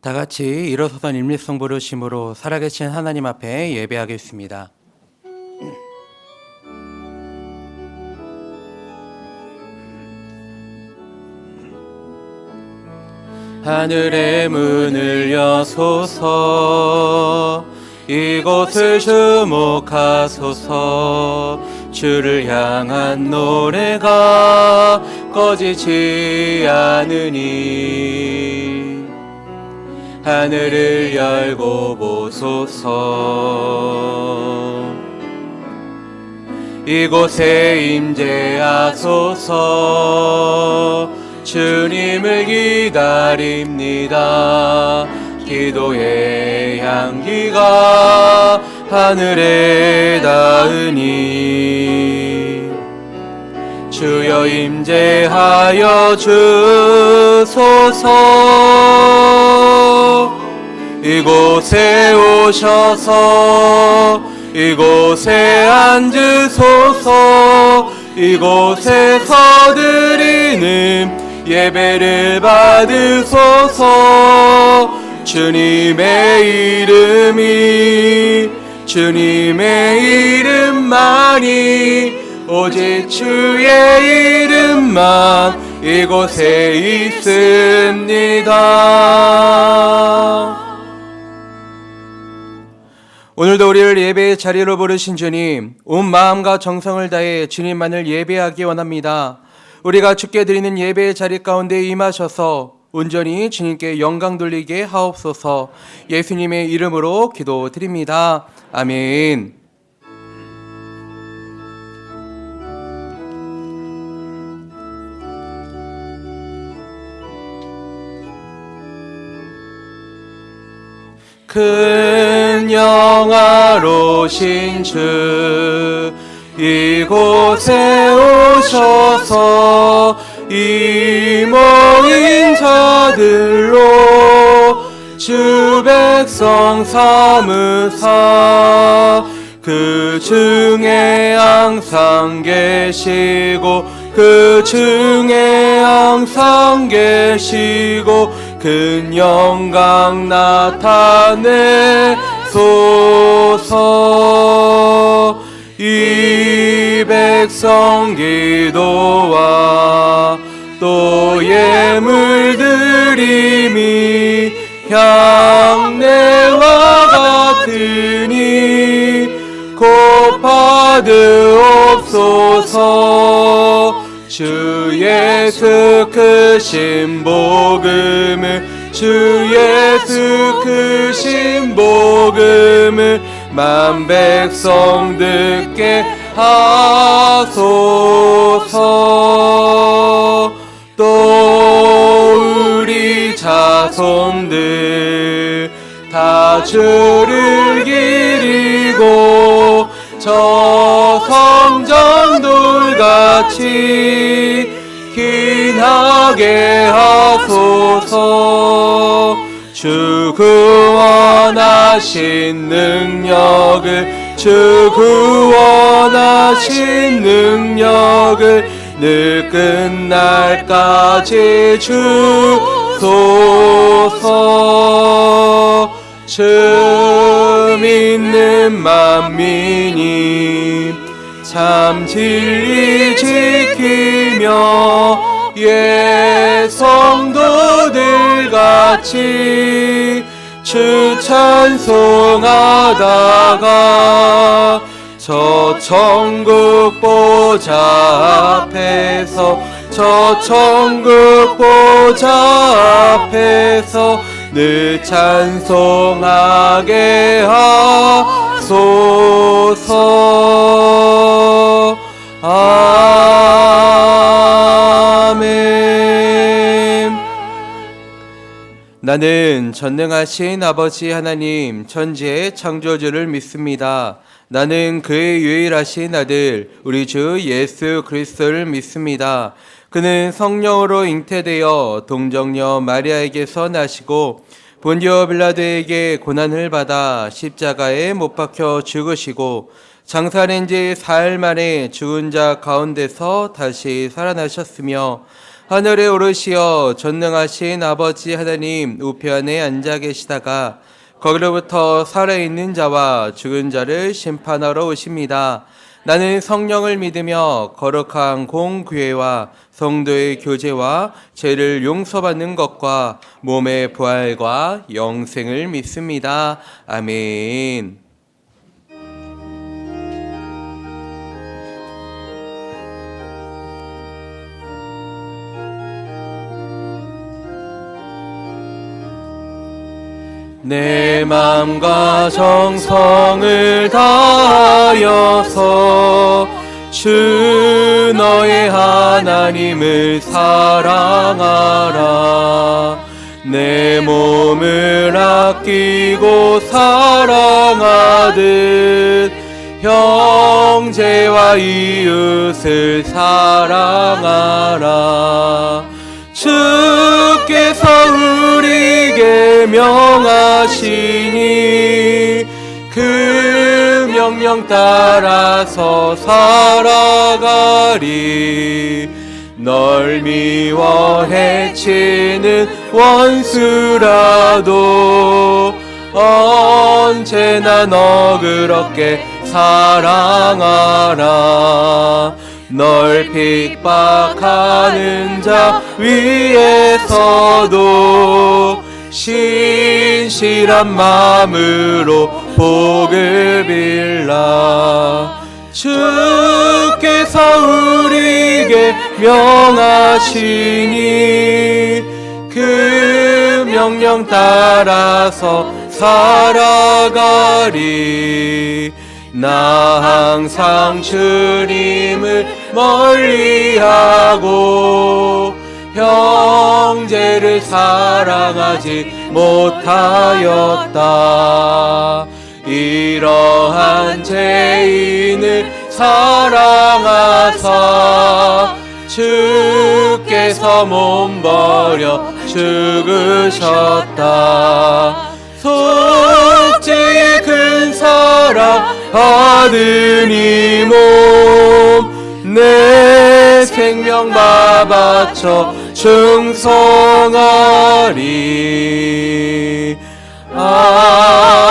다 같이 일어서서 일밀성 부르심으로 살아계신 하나님 앞에 예배하겠습니다. 하늘의 문을 여소서, 이곳을 주목하소서. 주를 향한 노래가 꺼지지 않으니 하늘을 열고 보소서. 이곳에 임재하소서. 주님을 기다립니다. 기도의 향기가 하늘에 닿으니 주여 임재하여 주소서. 이곳에 오셔서 이곳에 앉으소서. 이곳에서 드리는 예배를 받으소서. 주님의 이름만이 오직 주의 이름만 이곳에 있습니다. 오늘도 우리를 예배의 자리로 부르신 주님, 온 마음과 정성을 다해 주님만을 예배하기 원합니다. 우리가 주께 드리는 예배의 자리 가운데 임하셔서 온전히 주님께 영광 돌리게 하옵소서. 예수님의 이름으로 기도드립니다. 아멘. 큰 영화로신 주 이곳에 오셔서 이 모인 자들로 주 백성 삼으사 그 중에 항상 계시고 그 중에 항상 계시고 큰 영광 나타내소서. 이 백성 기도와 또 예물 드림이 향내와 같으니 곧 받으옵소서. 주 예수 크신 복음을 주 예수 크신 복음을 만 백성 듣게 하소서. 또 우리 자손들 다 주를 기리고 저 성전돌같이 기나게 하소서. 주 구원하신 능력을 주 구원하신 능력을 늘 끝날까지 주소서. 주 믿는 만민이 참 진리 지키며 예 성도들 같이 주 찬송하다가 저 천국 보좌 앞에서 저 천국 보좌 앞에서 늘 찬송하게 하소서. 아멘. 나는 전능하신 아버지 하나님 천지의 창조주를 믿습니다. 나는 그의 유일하신 아들 우리 주 예수 그리스도를 믿습니다. 그는 성령으로 잉태되어 동정녀 마리아에게서 나시고 본디오 빌라도에게 고난을 받아 십자가에 못 박혀 죽으시고 장사된 지 사흘 만에 죽은 자 가운데서 다시 살아나셨으며 하늘에 오르시어 전능하신 아버지 하나님 우편에 앉아 계시다가 거기로부터 살아있는 자와 죽은 자를 심판하러 오십니다. 나는 성령을 믿으며 거룩한 공교회와 성도의 교제와 죄를 용서받는 것과 몸의 부활과 영생을 믿습니다. 아멘. 내 맘과 정성을 다하여서 주 너의 하나님을 사랑하라. 내 몸을 아끼고 사랑하듯 형제와 이웃을 사랑하라. 주께서 우리에게 명하시니 그 명령 따라서 살아가리. 널 미워 해치는 원수라도 언제나 너그럽게 사랑하라. 널 핍박하는 자 위에서도 신실한 마음으로 복을 빌라. 주께서 우리에게 명하시니 그 명령 따라서 살아가리. 나 항상 주님을 멀리하고 형제를 사랑하지 못하였다. 이러한 죄인을 사랑하사 주께서 몸버려 죽으셨다. 속죄의 큰 사랑 받은 이 몸 내 생명 다 바쳐 충성하리. 아멘.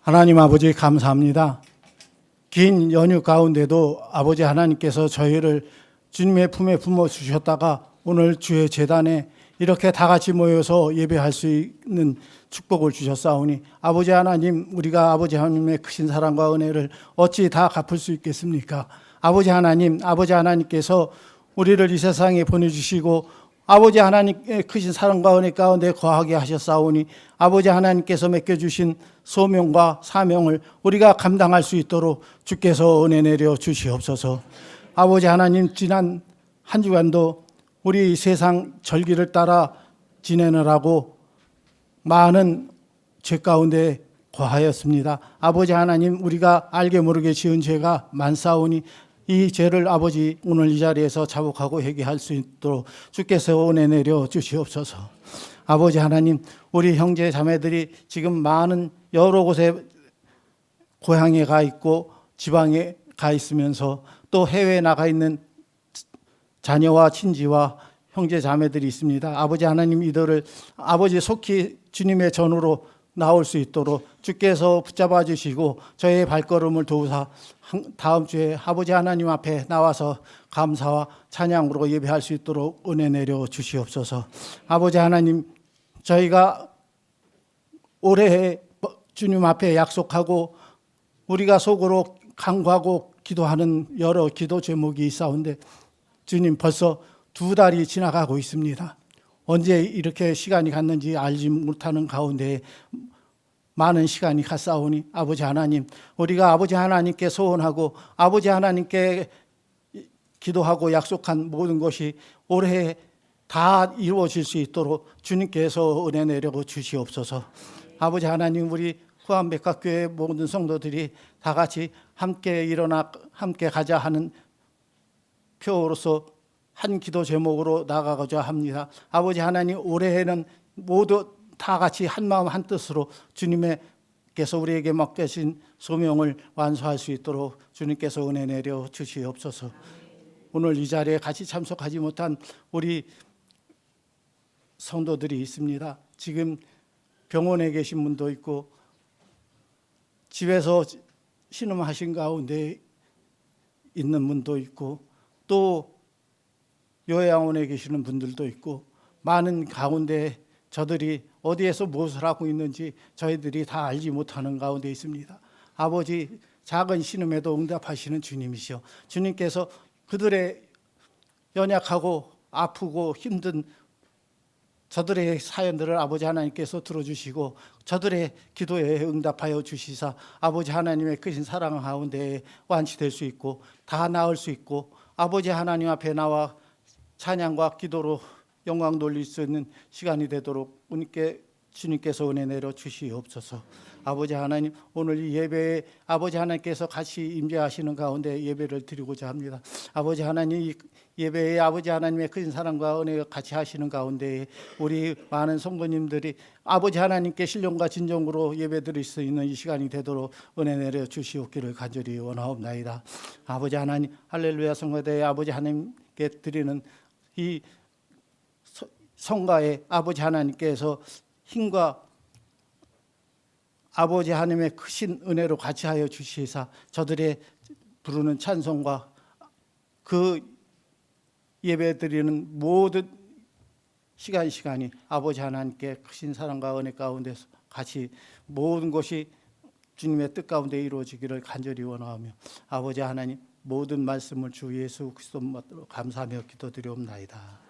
하나님 아버지 감사합니다. 긴 연휴 가운데도 아버지 하나님께서 저희를 주님의 품에 품어 주셨다가 오늘 주의 제단에 이렇게 다 같이 모여서 예배할 수 있는 축복을 주셨사오니 아버지 하나님, 우리가 아버지 하나님의 크신 사랑과 은혜를 어찌 다 갚을 수 있겠습니까? 아버지 하나님, 아버지 하나님께서 우리를 이 세상에 보내주시고 아버지 하나님의 크신 사랑과 은혜 가운데 거하게 하셨사오니 아버지 하나님께서 맡겨주신 소명과 사명을 우리가 감당할 수 있도록 주께서 은혜 내려 주시옵소서. 아버지 하나님, 지난 한 주간도 우리 세상 절기를 따라 지내느라고 많은 죄 가운데 거하였습니다. 아버지 하나님, 우리가 알게 모르게 지은 죄가 많사오니 이 죄를 아버지 오늘 이 자리에서 자복하고 회개할 수 있도록 주께서 은혜 내려 주시옵소서. 아버지 하나님, 우리 형제 자매들이 지금 많은 여러 곳에 고향에 가 있고 지방에 가 있으면서 또 해외에 나가 있는 자녀와 친지와 형제 자매들이 있습니다. 아버지 하나님, 이들을 아버지 속히 주님의 전으로 나올 수 있도록 주께서 붙잡아 주시고 저의 발걸음을 도우사 다음 주에 아버지 하나님 앞에 나와서 감사와 찬양으로 예배할 수 있도록 은혜 내려 주시옵소서. 아버지 하나님, 저희가 올해 주님 앞에 약속하고 우리가 속으로 간구하고 기도하는 여러 기도 제목이 있사온데 주님, 벌써 2달이 지나가고 있습니다. 언제 이렇게 시간이 갔는지 알지 못하는 가운데 많은 시간이 갔사오니 아버지 하나님, 우리가 아버지 하나님께 소원하고 아버지 하나님께 기도하고 약속한 모든 것이 올해 다 이루어질 수 있도록 주님께서 은혜 내려 주시옵소서. 아버지 하나님, 우리 후암백합교회 모든 성도들이 다 같이 함께 일어나 함께 가자 하는 표로서 한 기도 제목으로 나가고자 합니다. 아버지 하나님, 올해에는 모두 다 같이 한 마음 한 뜻으로 주님께서 우리에게 맡기신 소명을 완수할 수 있도록 주님께서 은혜 내려 주시옵소서. 오늘 이 자리에 같이 참석하지 못한 우리 성도들이 있습니다. 지금 병원에 계신 분도 있고 집에서 신음하신 가운데 있는 분도 있고 또 요양원에 계시는 분들도 있고 많은 가운데 저들이 어디에서 무엇을 하고 있는지 저희들이 다 알지 못하는 가운데 있습니다. 아버지, 작은 신음에도 응답하시는 주님이시여, 주님께서 그들의 연약하고 아프고 힘든 저들의 사연들을 아버지 하나님께서 들어주시고 저들의 기도에 응답하여 주시사 아버지 하나님의 크신 사랑 가운데 완치될 수 있고 다 나을 수 있고 아버지 하나님 앞에 나와 찬양과 기도로 영광 돌릴 수 있는 시간이 되도록 주님께서 은혜 내려 주시옵소서. 아버지 하나님, 오늘 이 예배에 아버지 하나님께서 같이 임재하시는 가운데 예배를 드리고자 합니다. 아버지 하나님, 이 예배에 아버지 하나님의 큰 사랑과 은혜가 같이 하시는 가운데 우리 많은 성도님들이 아버지 하나님께 신령과 진정으로 예배드릴 수 있는 이 시간이 되도록 은혜 내려 주시옵기를 간절히 원하옵나이다. 아버지 하나님, 할렐루야 성가대에 아버지 하나님께 드리는 이 성가에 아버지 하나님께서 힘과 아버지 하나님의 크신 은혜로 같이 하여 주시사 저들의 부르는 찬송과 그 예배드리는 모든 시간이 아버지 하나님께 크신 사랑과 은혜 가운데서 같이 모든 것이 주님의 뜻 가운데 이루어지기를 간절히 원하오며 아버지 하나님, 모든 말씀을 주 예수 그리스도로 감사하며 기도드리옵나이다.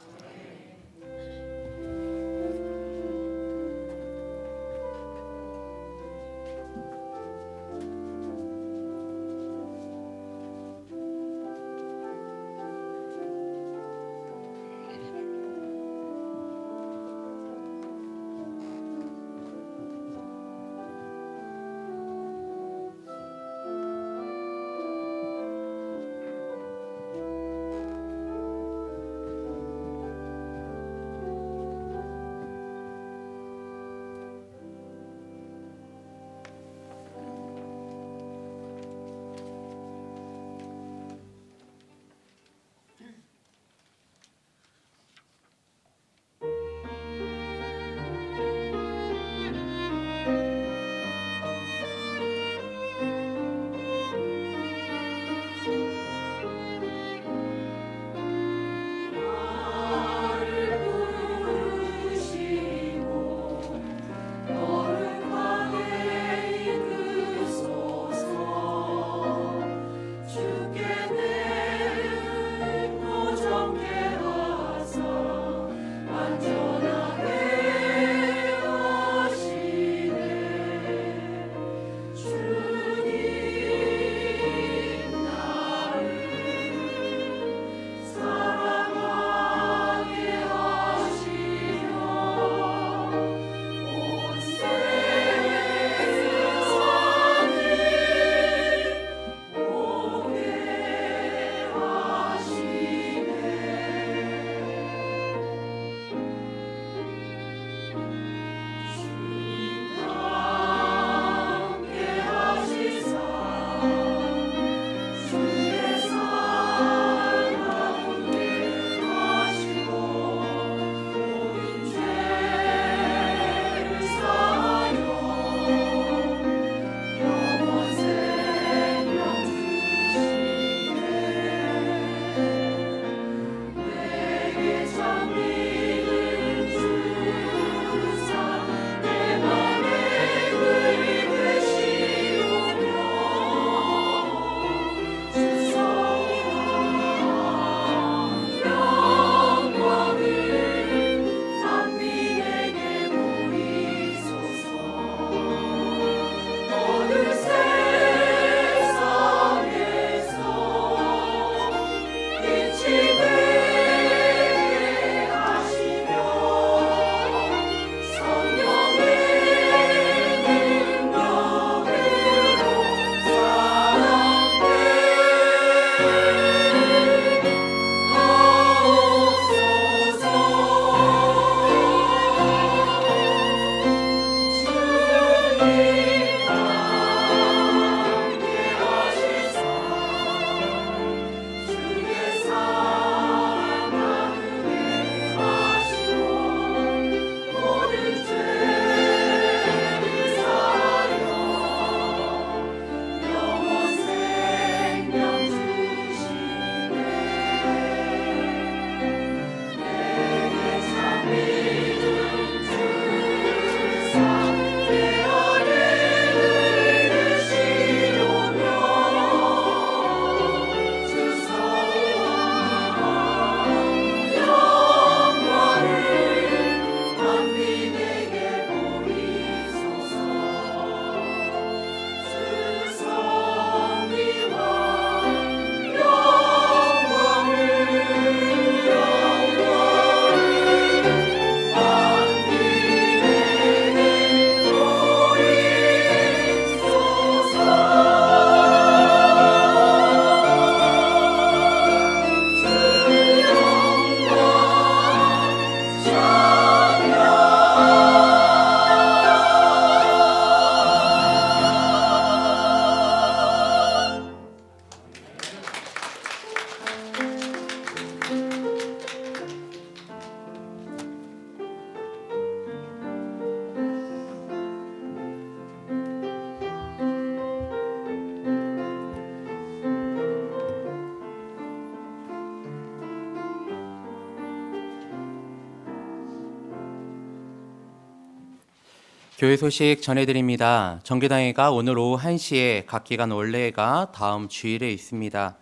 교회 소식 전해드립니다. 정기당회가 오늘 오후 1시에 각 기간 원래가 다음 주일에 있습니다.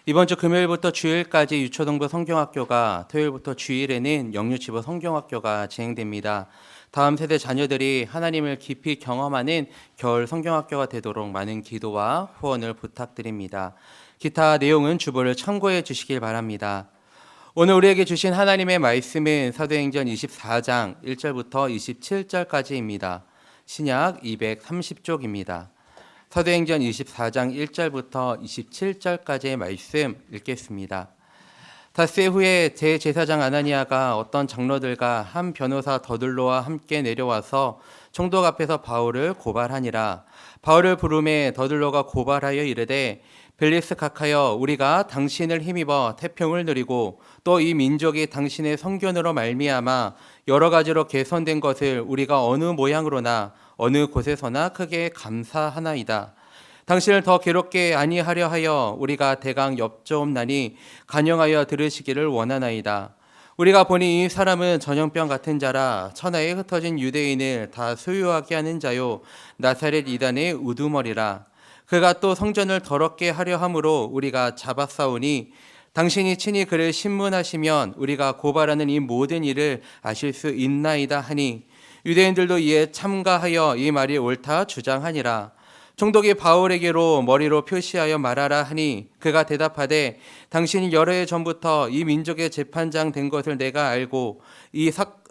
이번 주 금요일부터 주일까지 유초동부 성경학교가, 토요일부터 주일에는 영유치부 성경학교가 진행됩니다. 다음 세대 자녀들이 하나님을 깊이 경험하는 겨울 성경학교가 되도록 많은 기도와 후원을 부탁드립니다. 기타 내용은 주보를 참고해 주시길 바랍니다. 오늘 우리에게 주신 하나님의 말씀은 사도행전 24장 1절부터 27절까지입니다. 신약 230쪽입니다. 사도행전 24장 1절부터 27절까지의 말씀 읽겠습니다. 닷새 후에 대제사장 아나니아가 어떤 장로들과 한 변호사 더들로와 함께 내려와서 총독 앞에서 바울을 고발하니라. 바울을 부르매 더들로가 고발하여 이르되 벨리스 각하여, 우리가 당신을 힘입어 태평을 누리고 또 이 민족이 당신의 성견으로 말미암아 여러 가지로 개선된 것을 우리가 어느 모양으로나 어느 곳에서나 크게 감사하나이다. 당신을 더 괴롭게 아니하려 하여 우리가 대강 엽조옵나니 간영하여 들으시기를 원하나이다. 우리가 보니 이 사람은 전염병 같은 자라 천하에 흩어진 유대인을 다 소유하게 하는 자요 나사렛 이단의 우두머리라. 그가 또 성전을 더럽게 하려 함으로 우리가 잡아싸우니 당신이 친히 그를 신문하시면 우리가 고발하는 이 모든 일을 아실 수 있나이다 하니 유대인들도 이에 참가하여 이 말이 옳다 주장하니라. 총독이 바울에게로 머리로 표시하여 말하라 하니 그가 대답하되 당신이 여러 해 전부터 이 민족의 재판장 된 것을 내가 알고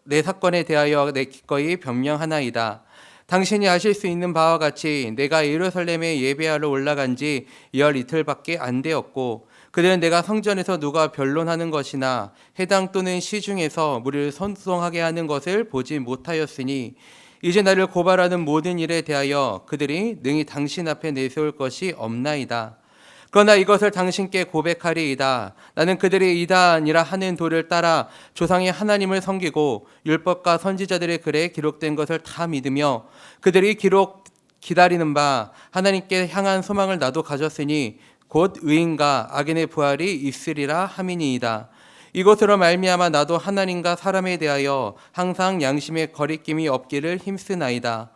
내 사건에 대하여 내 기꺼이 변명하나이다. 당신이 아실 수 있는 바와 같이 내가 예루살렘에 예배하러 올라간 지 열 이틀밖에 안 되었고 그들은 내가 성전에서 누가 변론하는 것이나 해당 또는 시중에서 무리를 선동하게 하는 것을 보지 못하였으니 이제 나를 고발하는 모든 일에 대하여 그들이 능히 당신 앞에 내세울 것이 없나이다. 그러나 이것을 당신께 고백하리이다. 나는 그들이 이단이라 하는 도를 따라 조상의 하나님을 섬기고 율법과 선지자들의 글에 기록된 것을 다 믿으며 그들이 기다리는 바 하나님께 향한 소망을 나도 가졌으니 곧 의인과 악인의 부활이 있으리라 함이니이다. 이것으로 말미암아 나도 하나님과 사람에 대하여 항상 양심의 거리낌이 없기를 힘쓰나이다.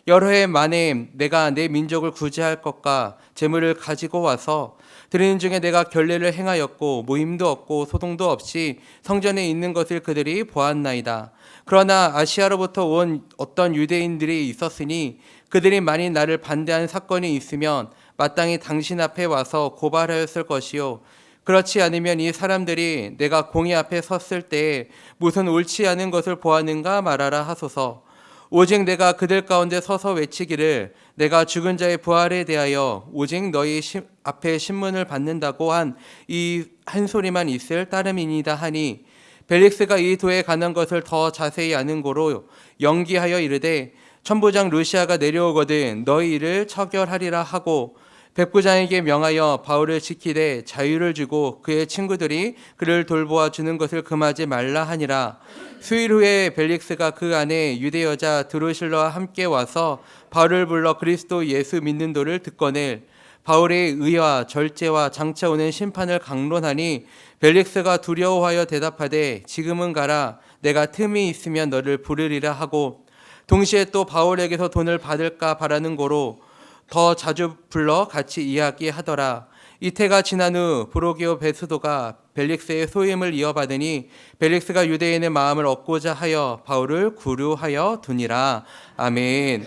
여러 해 만에 내가 내 민족을 구제할 것과 재물을 가지고 와서 드리는 중에 내가 결례를 행하였고 모임도 없고 소동도 없이 성전에 있는 것을 그들이 보았나이다. 그러나 아시아로부터 온 어떤 유대인들이 있었으니 그들이 만일 나를 반대한 사건이 있으면 마땅히 당신 앞에 와서 고발하였을 것이요 그렇지 않으면 이 사람들이 내가 공의 앞에 섰을 때에 무슨 옳지 않은 것을 보았는가 말하라 하소서. 오직 내가 그들 가운데 서서 외치기를 내가 죽은 자의 부활에 대하여 오직 너희 앞에 신문을 받는다고 한 이 한 소리만 있을 따름이니다 하니 벨릭스가 이 도에 관한 것을 더 자세히 아는 고로 연기하여 이르되 천부장 루시아가 내려오거든 너희 일을 처결하리라 하고 백부장에게 명하여 바울을 지키되 자유를 주고 그의 친구들이 그를 돌보아 주는 것을 금하지 말라 하니라. 수일 후에 벨릭스가 그 안에 유대 여자 드루실러와 함께 와서 바울을 불러 그리스도 예수 믿는 도를 듣거늘 바울의 의와 절제와 장차 오는 심판을 강론하니 벨릭스가 두려워하여 대답하되 지금은 가라. 내가 틈이 있으면 너를 부르리라 하고 동시에 또 바울에게서 돈을 받을까 바라는 고로 더 자주 불러 같이 이야기하더라. 이태가 지난 후 브로기오 베스도가 벨릭스의 소임을 이어받으니 벨릭스가 유대인의 마음을 얻고자 하여 바울을 구류하여 두니라. 아멘.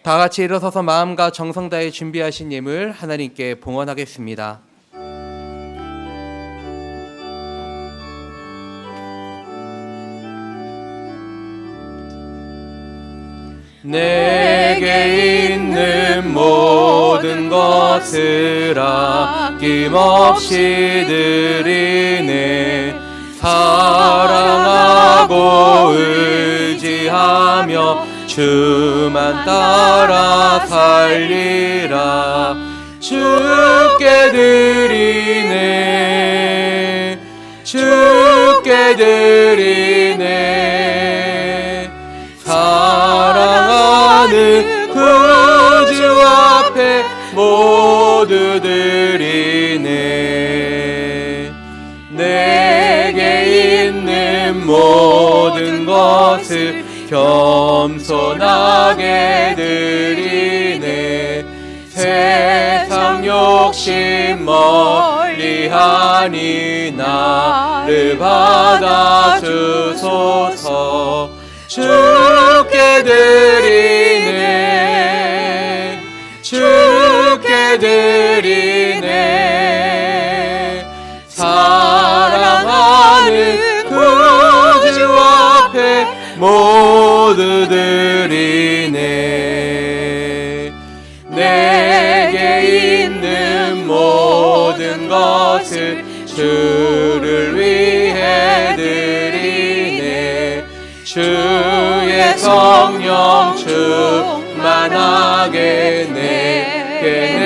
다 같이 일어서서 마음과 정성 다해 준비하신 예물 하나님께 봉헌하겠습니다. 내게 있는 모든 것을 아낌없이 드리네. 사랑하고 의지하며 주만 따라 살리라. 주께 드리네. 주께 드리네. 사랑하는 구주 앞에 모두 드리네. 내게 있는 모든 것을 겸손하게 드리네. 세상 욕심 멀리하니 나를 받아주소서. 주께 드리네, 주께 드리네. 사랑하는 구주 앞에 모두 드리네. 내게 있는 모든 것을 주를 위해 드리네. 주의 성령 충만하게 내게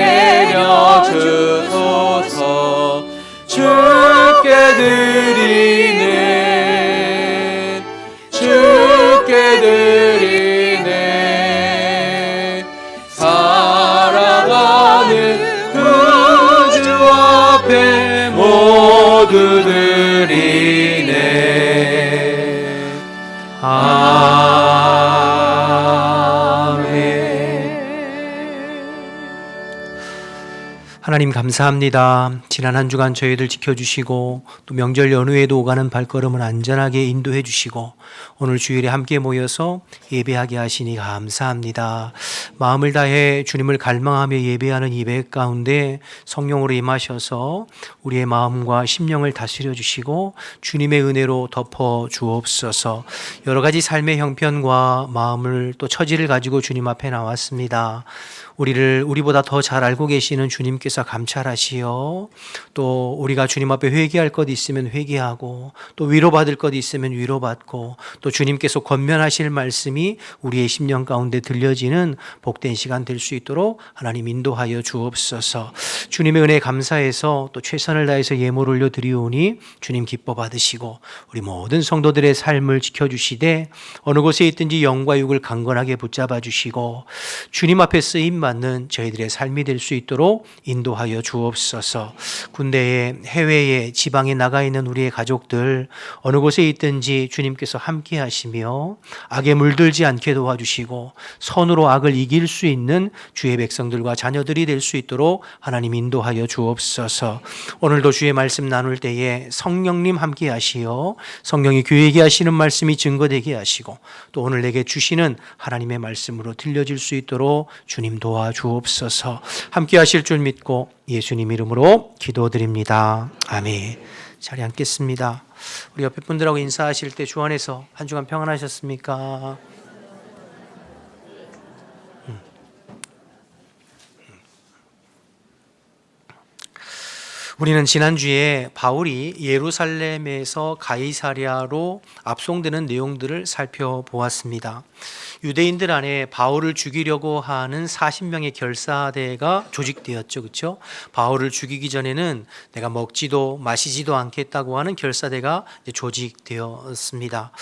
내려주소서. 주께 드리네, 주께 드리네. 사랑하는 구주 앞에 모두 드리네. 하나님 감사합니다. 지난 한 주간 저희들 지켜주시고 또 명절 연휴에도 오가는 발걸음을 안전하게 인도해 주시고 오늘 주일에 함께 모여서 예배하게 하시니 감사합니다. 마음을 다해 주님을 갈망하며 예배하는 예배 가운데 성령으로 임하셔서 우리의 마음과 심령을 다스려 주시고 주님의 은혜로 덮어 주옵소서. 여러 가지 삶의 형편과 마음을 또 처지를 가지고 주님 앞에 나왔습니다. 우리를 우리보다 더 잘 알고 계시는 주님께서 감찰하시어 또 우리가 주님 앞에 회개할 것 있으면 회개하고 또 위로받을 것 있으면 위로받고 또 주님께서 권면하실 말씀이 우리의 심령 가운데 들려지는 복된 시간 될 수 있도록 하나님 인도하여 주옵소서. 주님의 은혜에 감사해서 또 최선을 다해서 예물을 올려드리오니 주님 기뻐 받으시고 우리 모든 성도들의 삶을 지켜주시되 어느 곳에 있든지 영과 육을 강건하게 붙잡아 주시고 주님 앞에 쓰임 받는 저희들의 삶이 될 수 있도록 인도하여 주옵소서. 군대에 해외에 지방에 나가 있는 우리의 가족들 어느 곳에 있든지 주님께서 함께 하시며 악에 물들지 않게 도와주시고 선으로 악을 이길 수 있는 주의 백성들과 자녀들이 될 수 있도록 하나님 인도하여 주옵소서. 오늘도 주의 말씀 나눌 때에 성령님 함께 하시어 성령이 교회에게 하시는 말씀이 증거되게 하시고 또 오늘 내게 주시는 하나님의 말씀으로 들려질 수 있도록 주님 도와주옵소서. 함께 하실 줄 믿고 예수님 이름으로 기도드립니다. 아멘. 자리 앉겠습니다. 우리 옆에 분들하고 인사하실 때 주 안에서 한 주간 평안하셨습니까? 우리는 지난주에 바울이 예루살렘에서 가이사랴로 압송되는 내용들을 살펴보았습니다. 유대인들 안에 바울을 죽이려고 하는 40명의 결사대가 조직되었죠. 그렇죠? 바울을 죽이기 전에는 내가 먹지도 마시지도 않겠다고 하는 결사대가 조직되었습니다.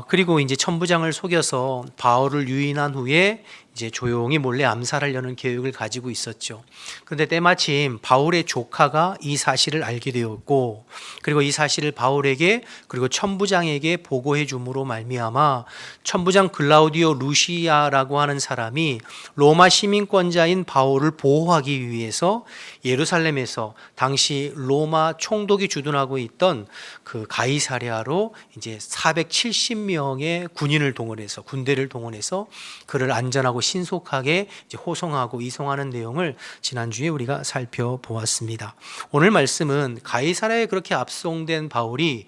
그리고 이제 천부장을 속여서 바울을 유인한 후에 이제 조용히 몰래 암살하려는 계획을 가지고 있었죠. 그런데 때마침 바울의 조카가 이 사실을 알게 되었고, 그리고 이 사실을 바울에게 그리고 천부장에게 보고해 줌으로 말미암아 천부장 글라우디오 루시아라고 하는 사람이 로마 시민권자인 바울을 보호하기 위해서 예루살렘에서 당시 로마 총독이 주둔하고 있던 그 가이사랴로 이제 470명의 군인을 동원해서 군대를 동원해서 그를 안전하고 신속하게 이제 호송하고 이송하는 내용을 지난주에 우리가 살펴보았습니다. 오늘 말씀은 가이사랴에 그렇게 압송된 바울이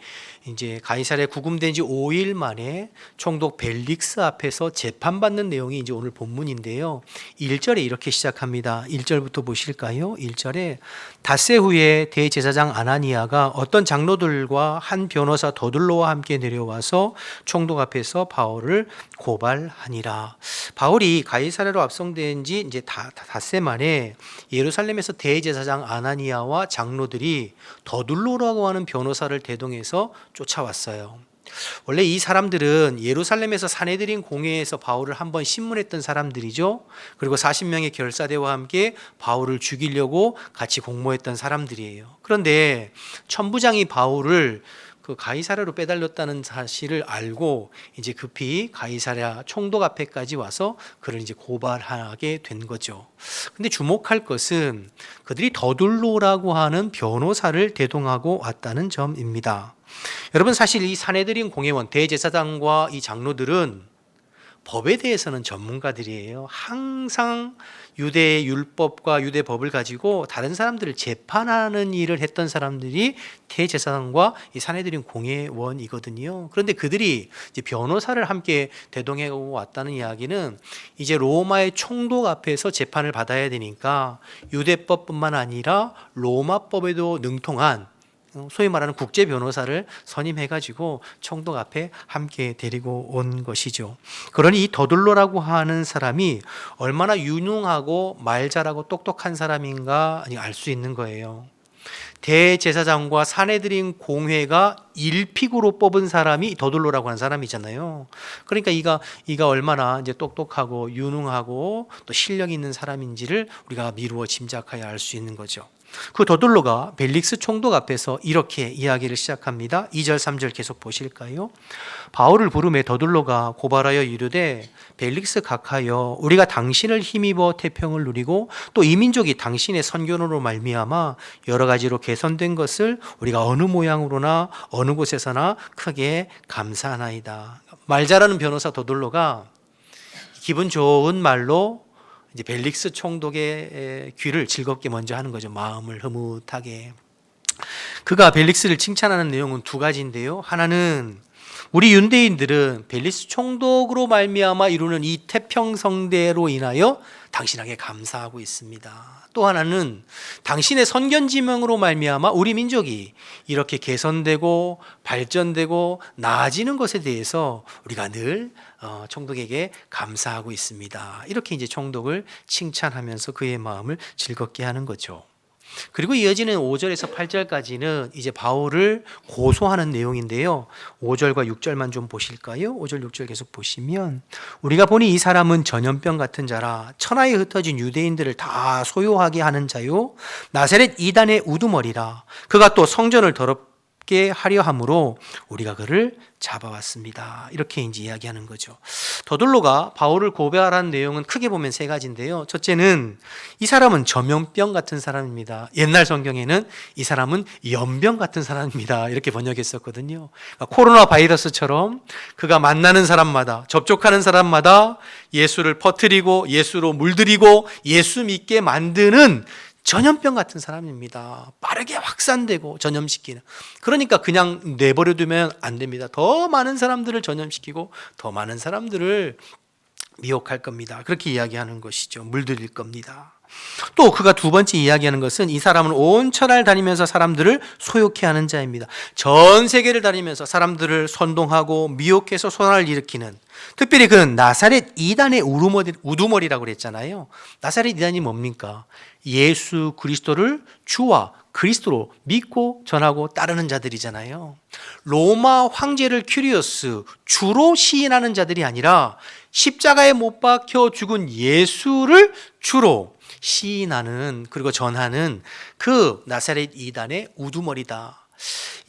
이제 가이사랴에 구금된 지 5일 만에 총독 벨릭스 앞에서 재판받는 내용이 이제 오늘 본문인데요. 1절에 이렇게 시작합니다. 1절부터 보실까요? 1절에 닷새 후에 대제사장 아나니아가 어떤 장로들과 한 변호사 더둘로와 함께 내려와서 총독 앞에서 바울을 고발하니라. 바울이 가이사랴로 압송된 지 이제 닷새 만에 예루살렘에서 대제사장 아나니아와 장로들이 더둘로라고 하는 변호사를 대동해서 쫓아왔어요. 원래 이 사람들은 예루살렘에서 사내들인 공회에서 바울을 한번 신문했던 사람들이죠. 그리고 40명의 결사대와 함께 바울을 죽이려고 같이 공모했던 사람들이에요. 그런데 천부장이 바울을 그 가이사랴로 빼달렸다는 사실을 알고 이제 급히 가이사랴 총독 앞에까지 와서 그를 이제 고발하게 된 거죠. 근데 주목할 것은 그들이 더둘로라고 하는 변호사를 대동하고 왔다는 점입니다. 여러분, 사실 이 산헤드린 공회원 대제사장과 이 장로들은 법에 대해서는 전문가들이에요. 항상 유대 율법과 유대 법을 가지고 다른 사람들을 재판하는 일을 했던 사람들이 대제사장과 이 산헤드린 공회원이거든요. 그런데 그들이 이제 변호사를 함께 대동해 왔다는 이야기는 이제 로마의 총독 앞에서 재판을 받아야 되니까 유대법뿐만 아니라 로마법에도 능통한 소위 말하는 국제 변호사를 선임해가지고 총독 앞에 함께 데리고 온 것이죠. 그러니 이 더둘로라고 하는 사람이 얼마나 유능하고 말 잘하고 똑똑한 사람인가 알 수 있는 거예요. 대제사장과 산헤드린 공회가 일픽으로 뽑은 사람이 더둘로라고 하는 사람이잖아요. 그러니까 이가 얼마나 이제 똑똑하고 유능하고 또 실력 있는 사람인지를 우리가 미루어 짐작하여 알 수 있는 거죠. 그 더둘로가 벨릭스 총독 앞에서 이렇게 이야기를 시작합니다. 2절 3절 계속 보실까요? 바울을 부르매 더둘로가 고발하여 이르되 벨릭스 각하여 우리가 당신을 힘입어 태평을 누리고 또 이 민족이 당신의 선견으로 말미암아 여러 가지로 개선된 것을 우리가 어느 모양으로나 어느 곳에서나 크게 감사하나이다. 말 잘하는 변호사 더둘로가 기분 좋은 말로 이제 벨릭스 총독의 귀를 즐겁게 먼저 하는 거죠. 마음을 흐뭇하게. 그가 벨릭스를 칭찬하는 내용은 두 가지인데요. 하나는 우리 윤대인들은 벨릭스 총독으로 말미암아 이루는 이 태평성대로 인하여 당신에게 감사하고 있습니다. 또 하나는 당신의 선견지명으로 말미암아 우리 민족이 이렇게 개선되고 발전되고 나아지는 것에 대해서 우리가 늘 총독에게 감사하고 있습니다. 이렇게 이제 총독을 칭찬하면서 그의 마음을 즐겁게 하는 거죠. 그리고 이어지는 5절에서 8절까지는 이제 바울을 고소하는 내용인데요. 5절과 6절만 좀 보실까요? 5절, 6절 계속 보시면 우리가 보니 이 사람은 전염병 같은 자라 천하에 흩어진 유대인들을 다 소요하게 하는 자요 나사렛 이단의 우두머리라 그가 또 성전을 더럽게 하려 함으로 우리가 그를 잡아왔습니다. 이렇게 이제 이야기하는 거죠. 더둘로가 바울을 고발한 내용은 크게 보면 세 가지인데요. 첫째는 이 사람은 전염병 같은 사람입니다. 옛날 성경에는 이 사람은 연병 같은 사람입니다. 이렇게 번역했었거든요. 그러니까 코로나 바이러스처럼 그가 만나는 사람마다 접촉하는 사람마다 예수를 퍼뜨리고 예수로 물들이고 예수 믿게 만드는 전염병 같은 사람입니다. 빠르게 확산되고 전염시키는. 그러니까 그냥 내버려두면 안 됩니다. 더 많은 사람들을 전염시키고 더 많은 사람들을 미혹할 겁니다. 그렇게 이야기하는 것이죠. 물들일 겁니다. 또 그가 두 번째 이야기하는 것은 이 사람은 온 천하를 다니면서 사람들을 소욕해 하는 자입니다. 전 세계를 다니면서 사람들을 선동하고 미혹해서 소란을 일으키는, 특별히 그는 나사렛 이단의 우두머리라고 그랬잖아요. 나사렛 이단이 뭡니까? 예수 그리스도를 주와 그리스도로 믿고 전하고 따르는 자들이잖아요. 로마 황제를 큐리오스 주로 시인하는 자들이 아니라 십자가에 못 박혀 죽은 예수를 주로 시인하는, 그리고 전하는 그 나사렛 이단의 우두머리다.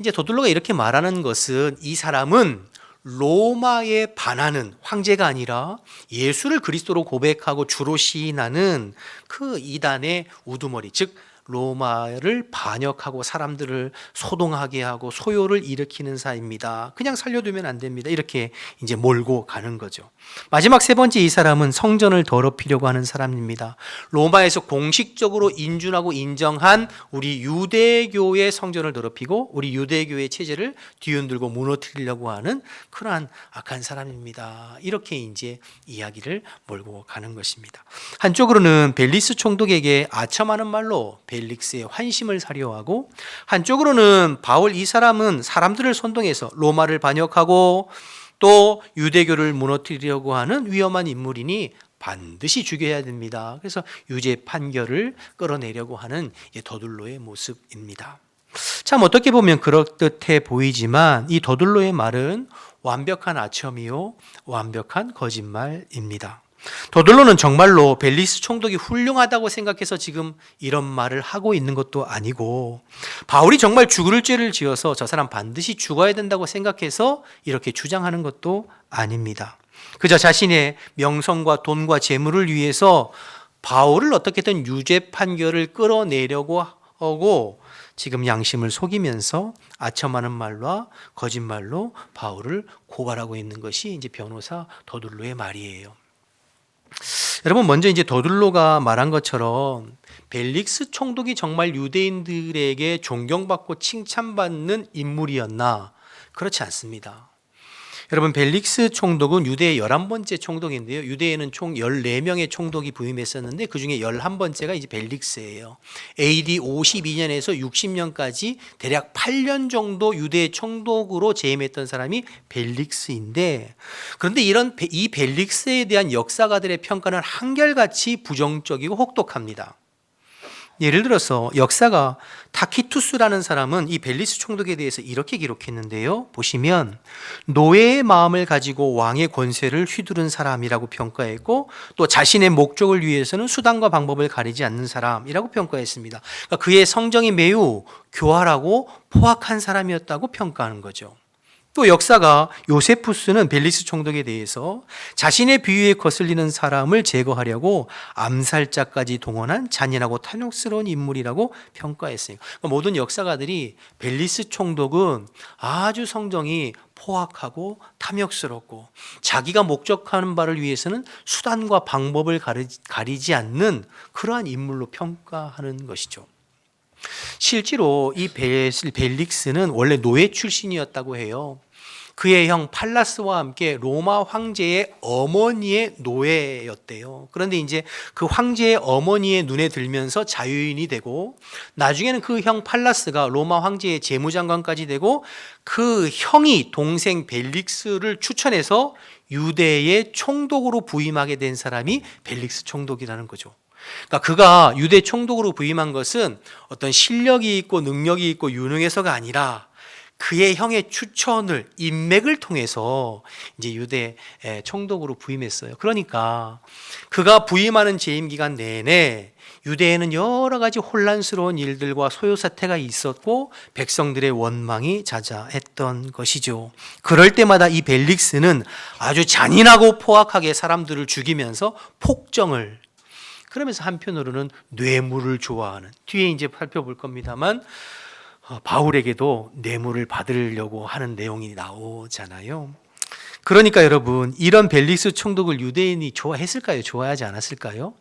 이제 더둘로가 이렇게 말하는 것은 이 사람은 로마에 반하는 황제가 아니라 예수를 그리스도로 고백하고 주로 시인하는 그 이단의 우두머리, 즉 로마를 반역하고 사람들을 소동하게 하고 소요를 일으키는 사입니다. 그냥 살려두면 안 됩니다. 이렇게 이제 몰고 가는 거죠. 마지막 세 번째, 이 사람은 성전을 더럽히려고 하는 사람입니다. 로마에서 공식적으로 인준하고 인정한 우리 유대교의 성전을 더럽히고 우리 유대교의 체제를 뒤흔들고 무너뜨리려고 하는 그러한 악한 사람입니다. 이렇게 이제 이야기를 몰고 가는 것입니다. 한쪽으로는 벨리스 총독에게 아첨하는 말로 벨릭스의 환심을 사려 하고, 한쪽으로는 바울 이 사람은 사람들을 선동해서 로마를 반역하고 또 유대교를 무너뜨리려고 하는 위험한 인물이니 반드시 죽여야 됩니다. 그래서 유죄 판결을 끌어내려고 하는 더둘로의 모습입니다. 참 어떻게 보면 그럴듯해 보이지만 이 더둘로의 말은 완벽한 아첨이요 완벽한 거짓말입니다. 더들로는 정말로 벨릭스 총독이 훌륭하다고 생각해서 지금 이런 말을 하고 있는 것도 아니고, 바울이 정말 죽을 죄를 지어서 저 사람 반드시 죽어야 된다고 생각해서 이렇게 주장하는 것도 아닙니다. 그저 자신의 명성과 돈과 재물을 위해서 바울을 어떻게든 유죄 판결을 끌어내려고 하고 지금 양심을 속이면서 아첨하는 말과 거짓말로 바울을 고발하고 있는 것이 이제 변호사 더둘로의 말이에요. 여러분, 먼저 이제 더둘로가 말한 것처럼 벨릭스 총독이 정말 유대인들에게 존경받고 칭찬받는 인물이었나? 그렇지 않습니다. 여러분, 벨릭스 총독은 유대의 11번째 총독인데요. 유대에는 총 14명의 총독이 부임했었는데 그중에 11번째가 이제 벨릭스예요. AD 52년에서 60년까지 대략 8년 정도 유대의 총독으로 재임했던 사람이 벨릭스인데, 그런데 이 벨릭스에 대한 역사가들의 평가는 한결같이 부정적이고 혹독합니다. 예를 들어서 역사가 타키투스라는 사람은 이 벨릭스 총독에 대해서 이렇게 기록했는데요. 보시면 노예의 마음을 가지고 왕의 권세를 휘두른 사람이라고 평가했고, 또 자신의 목적을 위해서는 수단과 방법을 가리지 않는 사람이라고 평가했습니다. 그러니까 그의 성정이 매우 교활하고 포악한 사람이었다고 평가하는 거죠. 또 역사가 요세푸스는 벨릭스 총독에 대해서 자신의 비위에 거슬리는 사람을 제거하려고 암살자까지 동원한 잔인하고 탐욕스러운 인물이라고 평가했어요. 그러니까 모든 역사가들이 벨릭스 총독은 아주 성정이 포악하고 탐욕스럽고 자기가 목적하는 바를 위해서는 수단과 방법을 가리지 않는 그러한 인물로 평가하는 것이죠. 실제로 이 벨릭스는 원래 노예 출신이었다고 해요. 그의 형 팔라스와 함께 로마 황제의 어머니의 노예였대요. 그런데 이제 그 황제의 어머니의 눈에 들면서 자유인이 되고, 나중에는 그 형 팔라스가 로마 황제의 재무장관까지 되고, 그 형이 동생 벨릭스를 추천해서 유대의 총독으로 부임하게 된 사람이 벨릭스 총독이라는 거죠. 그러니까 그가 유대 총독으로 부임한 것은 어떤 실력이 있고 능력이 있고 유능해서가 아니라 그의 형의 추천을, 인맥을 통해서 이제 유대 총독으로 부임했어요. 그러니까 그가 부임하는 재임 기간 내내 유대에는 여러 가지 혼란스러운 일들과 소요 사태가 있었고 백성들의 원망이 자자했던 것이죠. 그럴 때마다 이 벨릭스는 아주 잔인하고 포악하게 사람들을 죽이면서 폭정을, 그러면서 한편으로는 뇌물을 좋아하는, 뒤에 이제 살펴볼 겁니다만 바울에게도 뇌물을 받으려고 하는 내용이 나오잖아요. 그러니까 여러분, 이런 벨릭스 총독을 유대인이 좋아했을까요? 좋아하지 않았을까요?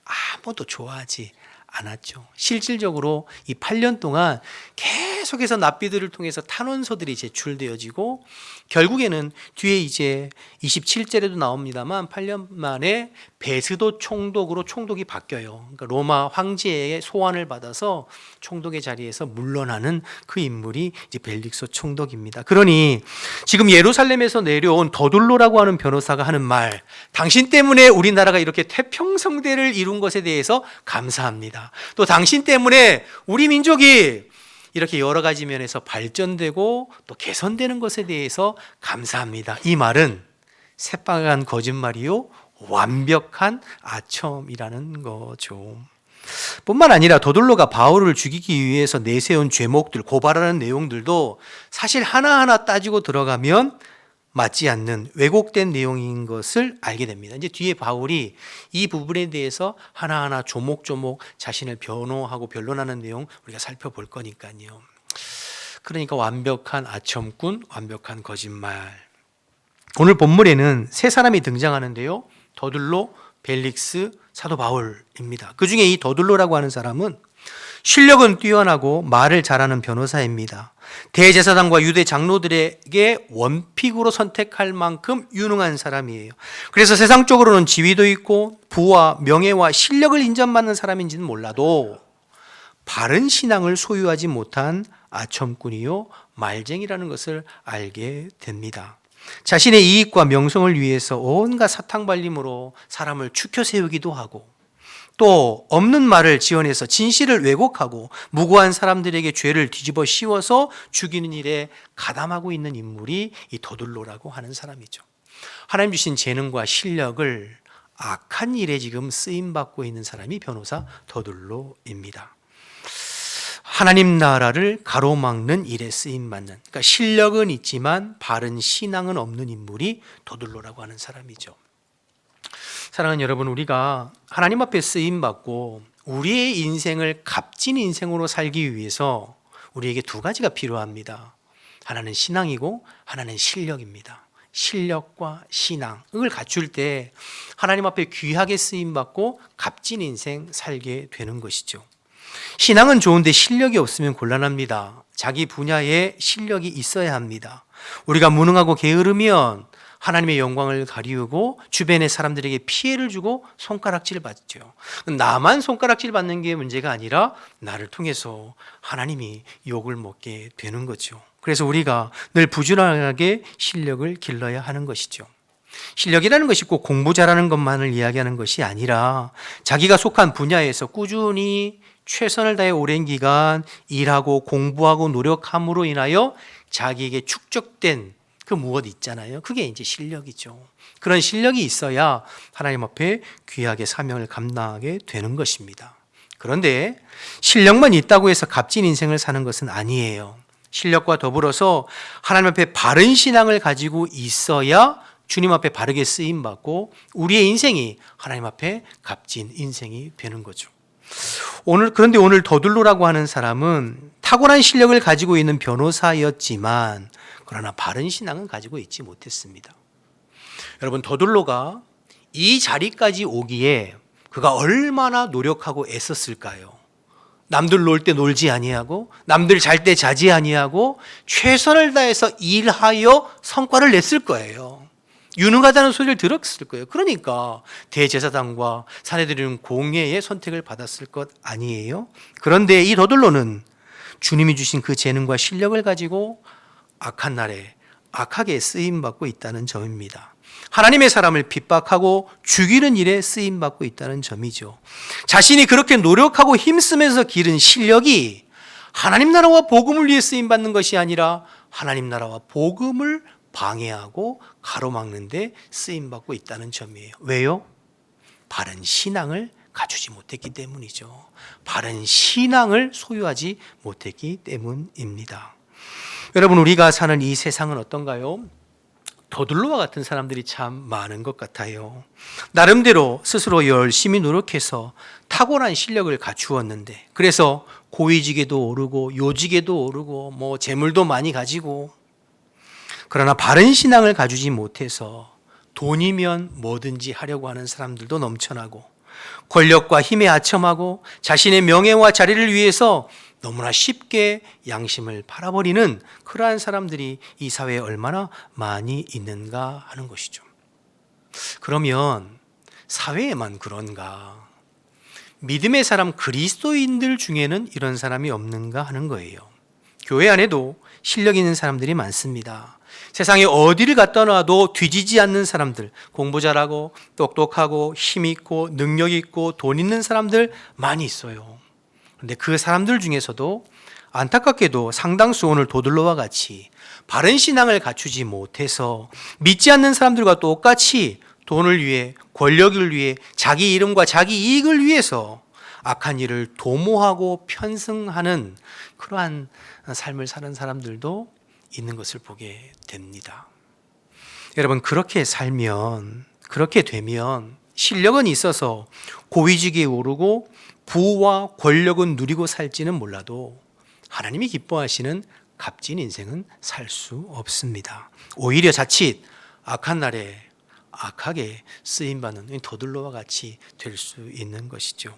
아무도 좋아하지 않았죠. 실질적으로 이 8년 동안 계속해서 납비들을 통해서 탄원서들이 제출되어지고, 결국에는 뒤에 이제 27절에도 나옵니다만 8년 만에 베스도 총독으로 총독이 바뀌어요. 그러니까 로마 황제의 소환을 받아서 총독의 자리에서 물러나는 그 인물이 이제 벨릭스 총독입니다. 그러니 지금 예루살렘에서 내려온 더둘로라고 하는 변호사가 하는 말, 당신 때문에 우리나라가 이렇게 태평성대를 이룬 것에 대해서 감사합니다. 또 당신 때문에 우리 민족이 이렇게 여러 가지 면에서 발전되고 또 개선되는 것에 대해서 감사합니다. 이 말은 새빨간 거짓말이요, 완벽한 아첨이라는 거죠. 뿐만 아니라 더둘로가 바울을 죽이기 위해서 내세운 죄목들, 고발하는 내용들도 사실 하나하나 따지고 들어가면 맞지 않는 왜곡된 내용인 것을 알게 됩니다. 이제 뒤에 바울이 이 부분에 대해서 하나하나 조목조목 자신을 변호하고 변론하는 내용 우리가 살펴볼 거니까요. 그러니까 완벽한 아첨꾼, 완벽한 거짓말. 오늘 본문에는 세 사람이 등장하는데요. 더둘로, 벨릭스, 사도 바울입니다. 그 중에 이 더둘로라고 하는 사람은 실력은 뛰어나고 말을 잘하는 변호사입니다. 대제사장과 유대 장로들에게 원픽으로 선택할 만큼 유능한 사람이에요. 그래서 세상적으로는 지위도 있고 부와 명예와 실력을 인정받는 사람인지는 몰라도 바른 신앙을 소유하지 못한 아첨꾼이요, 말쟁이라는 것을 알게 됩니다. 자신의 이익과 명성을 위해서 온갖 사탕발림으로 사람을 추켜 세우기도 하고, 또 없는 말을 지어내서 진실을 왜곡하고 무고한 사람들에게 죄를 뒤집어 씌워서 죽이는 일에 가담하고 있는 인물이 이 더둘로라고 하는 사람이죠. 하나님 주신 재능과 실력을 악한 일에 지금 쓰임 받고 있는 사람이 변호사 더둘로입니다. 하나님 나라를 가로막는 일에 쓰임 받는, 그러니까 실력은 있지만 바른 신앙은 없는 인물이 더둘로라고 하는 사람이죠. 사랑하는 여러분, 우리가 하나님 앞에 쓰임 받고 우리의 인생을 값진 인생으로 살기 위해서 우리에게 두 가지가 필요합니다. 하나는 신앙이고 하나는 실력입니다. 실력과 신앙을 갖출 때 하나님 앞에 귀하게 쓰임 받고 값진 인생 살게 되는 것이죠. 신앙은 좋은데 실력이 없으면 곤란합니다. 자기 분야에 실력이 있어야 합니다. 우리가 무능하고 게으르면 하나님의 영광을 가리우고 주변의 사람들에게 피해를 주고 손가락질을 받죠. 나만 손가락질 받는 게 문제가 아니라 나를 통해서 하나님이 욕을 먹게 되는 거죠. 그래서 우리가 늘 부지런하게 실력을 길러야 하는 것이죠. 실력이라는 것이 꼭 공부 잘하는 것만을 이야기하는 것이 아니라 자기가 속한 분야에서 꾸준히 최선을 다해 오랜 기간 일하고 공부하고 노력함으로 인하여 자기에게 축적된 그 무엇 있잖아요. 그게 이제 실력이죠. 그런 실력이 있어야 하나님 앞에 귀하게 사명을 감당하게 되는 것입니다. 그런데 실력만 있다고 해서 값진 인생을 사는 것은 아니에요. 실력과 더불어서 하나님 앞에 바른 신앙을 가지고 있어야 주님 앞에 바르게 쓰임 받고 우리의 인생이 하나님 앞에 값진 인생이 되는 거죠. 그런데 오늘 더둘로라고 하는 사람은 탁월한 실력을 가지고 있는 변호사였지만 그러나 바른 신앙은 가지고 있지 못했습니다. 여러분, 더둘로가 이 자리까지 오기에 그가 얼마나 노력하고 애썼을까요? 남들 놀 때 놀지 아니하고 남들 잘 때 자지 아니하고 최선을 다해서 일하여 성과를 냈을 거예요. 유능하다는 소리를 들었을 거예요. 그러니까 대제사장과 사내들은 공예의 선택을 받았을 것 아니에요? 그런데 이 더둘로는 주님이 주신 그 재능과 실력을 가지고 악한 날에 악하게 쓰임받고 있다는 점입니다. 하나님의 사람을 핍박하고 죽이는 일에 쓰임받고 있다는 점이죠. 자신이 그렇게 노력하고 힘쓰면서 기른 실력이 하나님 나라와 복음을 위해 쓰임받는 것이 아니라 하나님 나라와 복음을 방해하고 가로막는 데 쓰임받고 있다는 점이에요. 왜요? 바른 신앙을 갖추지 못했기 때문이죠. 바른 신앙을 소유하지 못했기 때문입니다. 여러분, 우리가 사는 이 세상은 어떤가요? 더둘로와 같은 사람들이 참 많은 것 같아요. 나름대로 스스로 열심히 노력해서 탁월한 실력을 갖추었는데 그래서 고위직에도 오르고 요직에도 오르고 재물도 많이 가지고 그러나 바른 신앙을 가지지 못해서 돈이면 뭐든지 하려고 하는 사람들도 넘쳐나고 권력과 힘에 아첨하고 자신의 명예와 자리를 위해서 너무나 쉽게 양심을 팔아버리는 그러한 사람들이 이 사회에 얼마나 많이 있는가 하는 것이죠. 그러면 사회에만 그런가? 믿음의 사람 그리스도인들 중에는 이런 사람이 없는가 하는 거예요. 교회 안에도 실력 있는 사람들이 많습니다. 세상에 어디를 갖다 놔도 뒤지지 않는 사람들, 공부 잘하고 똑똑하고 힘 있고 능력 있고 돈 있는 사람들 많이 있어요. 그런데 그 사람들 중에서도 안타깝게도 상당수 오늘 더둘로와 같이 바른 신앙을 갖추지 못해서 믿지 않는 사람들과 똑같이 돈을 위해, 권력을 위해, 자기 이름과 자기 이익을 위해서 악한 일을 도모하고 편승하는 그러한 삶을 사는 사람들도 있는 것을 보게 됩니다. 여러분, 그렇게 되면 실력은 있어서 고위직에 오르고 부와 권력은 누리고 살지는 몰라도 하나님이 기뻐하시는 값진 인생은 살 수 없습니다. 오히려 자칫 악한 날에 악하게 쓰임받는 더둘로와 같이 될 수 있는 것이죠.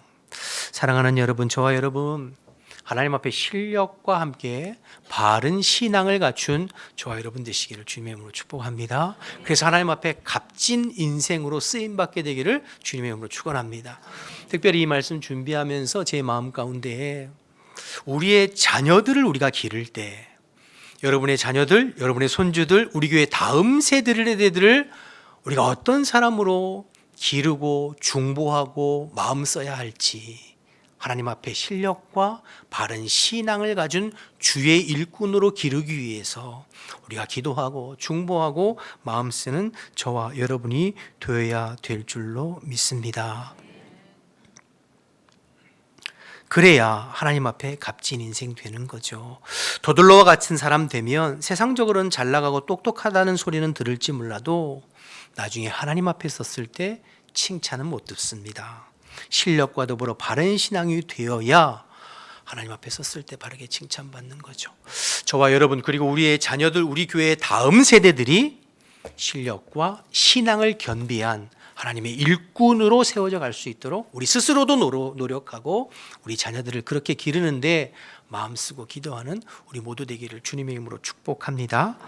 사랑하는 여러분, 저와 여러분, 하나님 앞에 실력과 함께 바른 신앙을 갖춘 저와 여러분 되시기를 주님의 이름으로 축복합니다. 그래서 하나님 앞에 값진 인생으로 쓰임받게 되기를 주님의 이름으로 축원합니다. 특별히 이 말씀 준비하면서 제 마음 가운데 우리의 자녀들을 우리가 기를 때 여러분의 자녀들, 여러분의 손주들, 우리 교회 다음 세대들을 우리가 어떤 사람으로 기르고 중보하고 마음 써야 할지 하나님 앞에 신력과 바른 신앙을 가진 주의 일꾼으로 기르기 위해서 우리가 기도하고 중보하고 마음 쓰는 저와 여러분이 되어야 될 줄로 믿습니다. 그래야 하나님 앞에 값진 인생 되는 거죠. 더둘로와 같은 사람 되면 세상적으로는 잘 나가고 똑똑하다는 소리는 들을지 몰라도 나중에 하나님 앞에 섰을 때 칭찬은 못 듣습니다. 실력과 더불어 바른 신앙이 되어야 하나님 앞에 섰을 때 바르게 칭찬받는 거죠. 저와 여러분 그리고 우리의 자녀들, 우리 교회의 다음 세대들이 실력과 신앙을 겸비한 하나님의 일꾼으로 세워져 갈 수 있도록 우리 스스로도 노력하고 우리 자녀들을 그렇게 기르는데 마음 쓰고 기도하는 우리 모두 되기를 주님의 이름으로 축복합니다.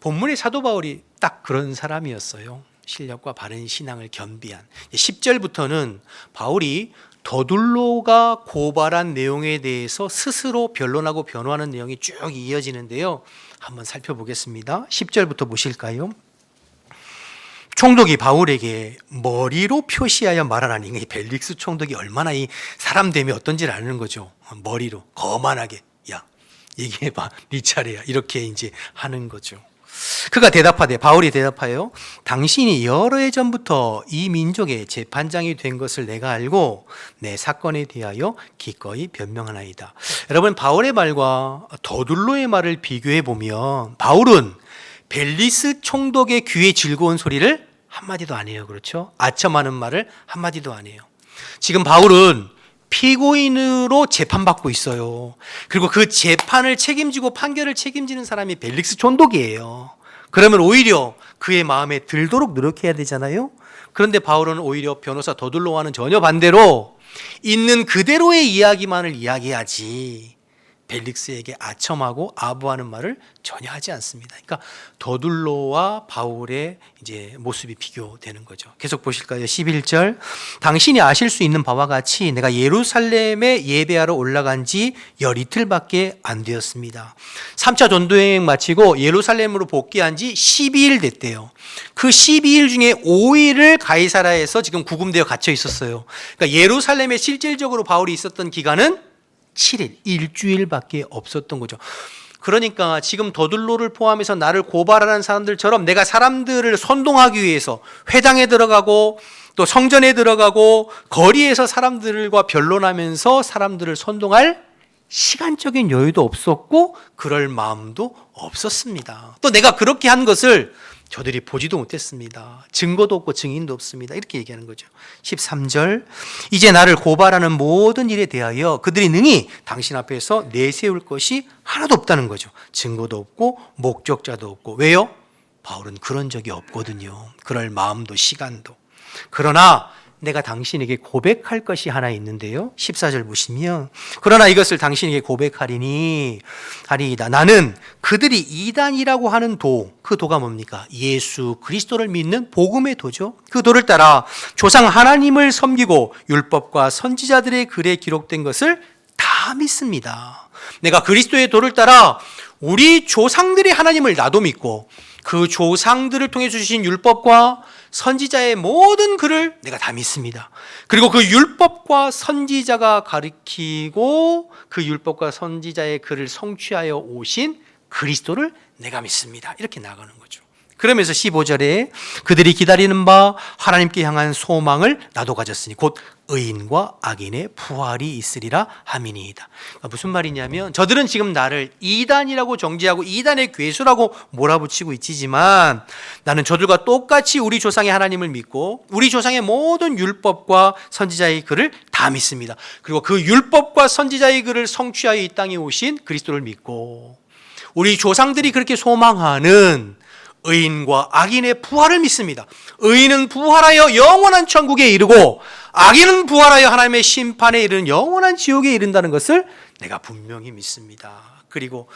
본문의 사도 바울이 딱 그런 사람이었어요. 실력과 바른 신앙을 겸비한. 10절부터는 바울이 더둘로가 고발한 내용에 대해서 스스로 변론하고 변호하는 내용이 쭉 이어지는데요. 한번 살펴보겠습니다. 10절부터 보실까요? 총독이 바울에게 머리로 표시하여 말하라니, 이 벨릭스 총독이 얼마나 이 사람 됨이 어떤지를 아는 거죠. 머리로 거만하게, 야 얘기해봐, 네 차례야, 이렇게 이제 하는 거죠. 그가 대답하되, 바울이 대답하여 당신이 여러 해 전부터 이 민족의 재판장이 된 것을 내가 알고 내 사건에 대하여 기꺼이 변명하나이다. 여러분, 바울의 말과 더둘로의 말을 비교해 보면 바울은 벨리스 총독의 귀에 즐거운 소리를 한마디도 안 해요. 그렇죠? 아첨하는 말을 한마디도 안 해요. 지금 바울은 피고인으로 재판받고 있어요. 그리고 그 재판을 책임지고 판결을 책임지는 사람이 벨릭스 총독이에요. 그러면 오히려 그의 마음에 들도록 노력해야 되잖아요. 그런데 바울은 오히려 변호사 더둘로와는 전혀 반대로 있는 그대로의 이야기만을 이야기하지 벨릭스에게 아첨하고 아부하는 말을 전혀 하지 않습니다. 그러니까 더둘로와 바울의 이제 모습이 비교되는 거죠. 계속 보실까요? 11절. 당신이 아실 수 있는 바와 같이 내가 예루살렘에 예배하러 올라간 지 열이틀밖에 안 되었습니다. 3차 전도여행 마치고 예루살렘으로 복귀한 지 12일 됐대요. 그 12일 중에 5일을 가이사라에서 지금 구금되어 갇혀 있었어요. 그러니까 예루살렘에 실질적으로 바울이 있었던 기간은 7일, 일주일밖에 없었던 거죠. 그러니까 지금 더둘로를 포함해서 나를 고발하는 사람들처럼 내가 사람들을 선동하기 위해서 회당에 들어가고 또 성전에 들어가고 거리에서 사람들과 변론하면서 사람들을 선동할 시간적인 여유도 없었고 그럴 마음도 없었습니다. 또 내가 그렇게 한 것을 저들이 보지도 못했습니다. 증거도 없고 증인도 없습니다. 이렇게 얘기하는 거죠. 13절. 이제 나를 고발하는 모든 일에 대하여 그들이 능히 당신 앞에서 내세울 것이 하나도 없다는 거죠. 증거도 없고 목적자도 없고. 왜요? 바울은 그런 적이 없거든요. 그럴 마음도 시간도. 그러나 내가 당신에게 고백할 것이 하나 있는데요. 14절 보시면 그러나 이것을 당신에게 고백하리니 하리이다. 나는 그들이 이단이라고 하는 도, 그 도가 뭡니까? 예수 그리스도를 믿는 복음의 도죠. 그 도를 따라 조상 하나님을 섬기고 율법과 선지자들의 글에 기록된 것을 다 믿습니다. 내가 그리스도의 도를 따라 우리 조상들이 하나님을 나도 믿고 그 조상들을 통해 주신 율법과 선지자의 모든 글을 내가 다 믿습니다. 그리고 그 율법과 선지자가 가르치고 그 율법과 선지자의 글을 성취하여 오신 그리스도를 내가 믿습니다. 이렇게 나가는 거죠. 그러면서 15절에 그들이 기다리는 바 하나님께 향한 소망을 나도 가졌으니 곧 의인과 악인의 부활이 있으리라 함이니이다. 그러니까 무슨 말이냐면 저들은 지금 나를 이단이라고 정죄하고 이단의 괴수라고 몰아붙이고 있지만 나는 저들과 똑같이 우리 조상의 하나님을 믿고 우리 조상의 모든 율법과 선지자의 글을 다 믿습니다. 그리고 그 율법과 선지자의 글을 성취하여 이 땅에 오신 그리스도를 믿고 우리 조상들이 그렇게 소망하는 의인과 악인의 부활을 믿습니다. 의인은 부활하여 영원한 천국에 이르고 악인은 부활하여 하나님의 심판에 이르는 영원한 지옥에 이른다는 것을 내가 분명히 믿습니다. 그리고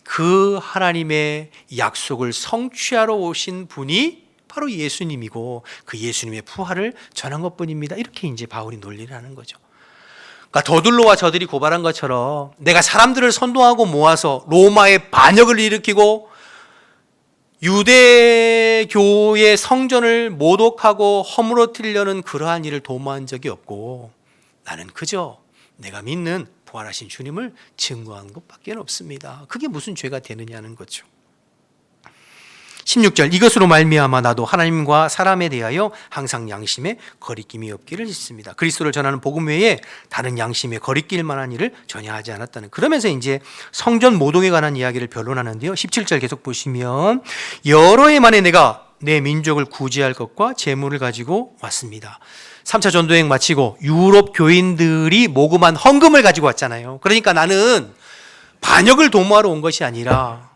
그 하나님의 약속을 성취하러 오신 분이 바로 예수님이고 그 예수님의 부활을 전한 것뿐입니다. 이렇게 이제 바울이 논리를 하는 거죠. 그러니까 더둘로와 저들이 고발한 것처럼 내가 사람들을 선동하고 모아서 로마의 반역을 일으키고 유대교의 성전을 모독하고 허물어뜨리려는 그러한 일을 도모한 적이 없고 나는 그저 내가 믿는 부활하신 주님을 증거하는 것밖에 없습니다. 그게 무슨 죄가 되느냐는 거죠. 16절, 이것으로 말미암아 나도 하나님과 사람에 대하여 항상 양심에 거리낌이 없기를 믿습니다. 그리스도를 전하는 복음 외에 다른 양심에 거리낄 만한 일을 전혀 하지 않았다는. 그러면서 이제 성전 모독에 관한 이야기를 변론하는데요. 17절 계속 보시면 여러 해 만에 내가 내 민족을 구제할 것과 재물을 가지고 왔습니다. 3차 전도행 마치고 유럽 교인들이 모금한 헌금을 가지고 왔잖아요. 그러니까 나는 반역을 도모하러 온 것이 아니라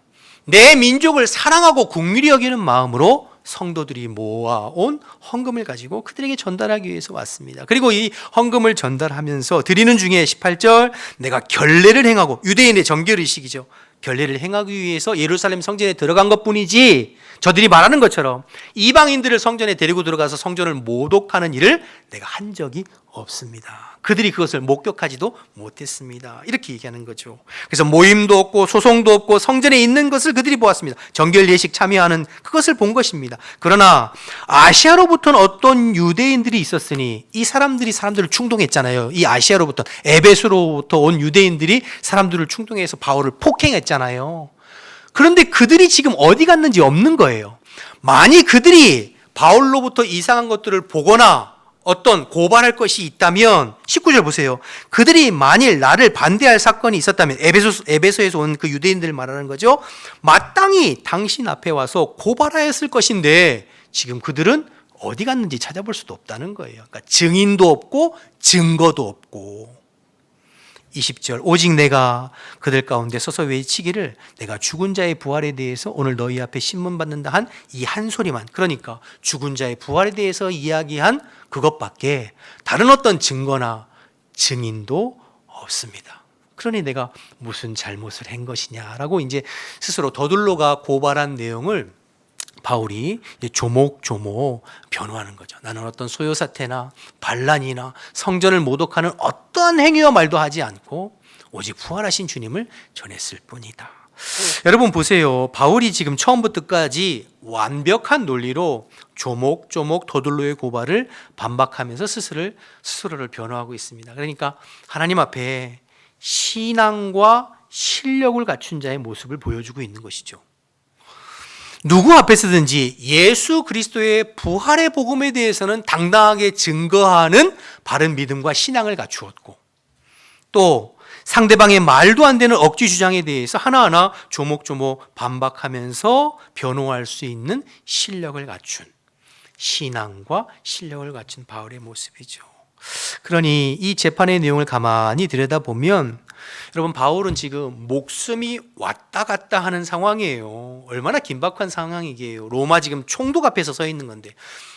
내 민족을 사랑하고 긍휼히 여기는 마음으로 성도들이 모아온 헌금을 가지고 그들에게 전달하기 위해서 왔습니다. 그리고 이 헌금을 전달하면서 드리는 중에 18절, 내가 결례를 행하고, 유대인의 정결의식이죠. 결례를 행하기 위해서 예루살렘 성전에 들어간 것뿐이지 저들이 말하는 것처럼 이방인들을 성전에 데리고 들어가서 성전을 모독하는 일을 내가 한 적이 없습니다. 그들이 그것을 목격하지도 못했습니다. 이렇게 얘기하는 거죠. 그래서 모임도 없고 소송도 없고 성전에 있는 것을 그들이 보았습니다. 정결 예식 참여하는 그것을 본 것입니다. 그러나 아시아로부터는 어떤 유대인들이 있었으니 이 사람들을 충동했잖아요. 이 아시아로부터, 에베소로부터 온 유대인들이 사람들을 충동해서 바울을 폭행했잖아요. 그런데 그들이 지금 어디 갔는지 없는 거예요. 만약 그들이 바울로부터 이상한 것들을 보거나 어떤 고발할 것이 있다면 19절 보세요. 그들이 만일 나를 반대할 사건이 있었다면, 에베소에서 온 그 유대인들 말하는 거죠. 마땅히 당신 앞에 와서 고발하였을 것인데 지금 그들은 어디 갔는지 찾아볼 수도 없다는 거예요. 그러니까 증인도 없고 증거도 없고. 20절, 오직 내가 그들 가운데 서서 외치기를 내가 죽은 자의 부활에 대해서 오늘 너희 앞에 신문받는다 한 이 한 소리만, 그러니까 죽은 자의 부활에 대해서 이야기한 그것밖에 다른 어떤 증거나 증인도 없습니다. 그러니 내가 무슨 잘못을 한 것이냐라고 이제 스스로 더둘로가 고발한 내용을 바울이 조목조목 변호하는 거죠. 나는 어떤 소요 사태나 반란이나 성전을 모독하는 어떠한 행위와 말도 하지 않고 오직 부활하신 주님을 전했을 뿐이다. 여러분 보세요. 바울이 지금 처음부터 끝까지 완벽한 논리로 조목조목 더둘로의 고발을 반박하면서 스스로를 변호하고 있습니다. 그러니까 하나님 앞에 신앙과 실력을 갖춘 자의 모습을 보여주고 있는 것이죠. 누구 앞에서든지 예수 그리스도의 부활의 복음에 대해서는 당당하게 증거하는 바른 믿음과 신앙을 갖추었고, 또 상대방의 말도 안 되는 억지 주장에 대해서 하나하나 조목조목 반박하면서 변호할 수 있는 실력을 갖춘, 신앙과 실력을 갖춘 바울의 모습이죠. 그러니 이 재판의 내용을 가만히 들여다보면 여러분, 바울은 지금 목숨이 왔다 갔다 하는 상황이에요. 얼마나 긴박한 상황이게요. 로마 지금 총독 앞에서 서 있는 건데,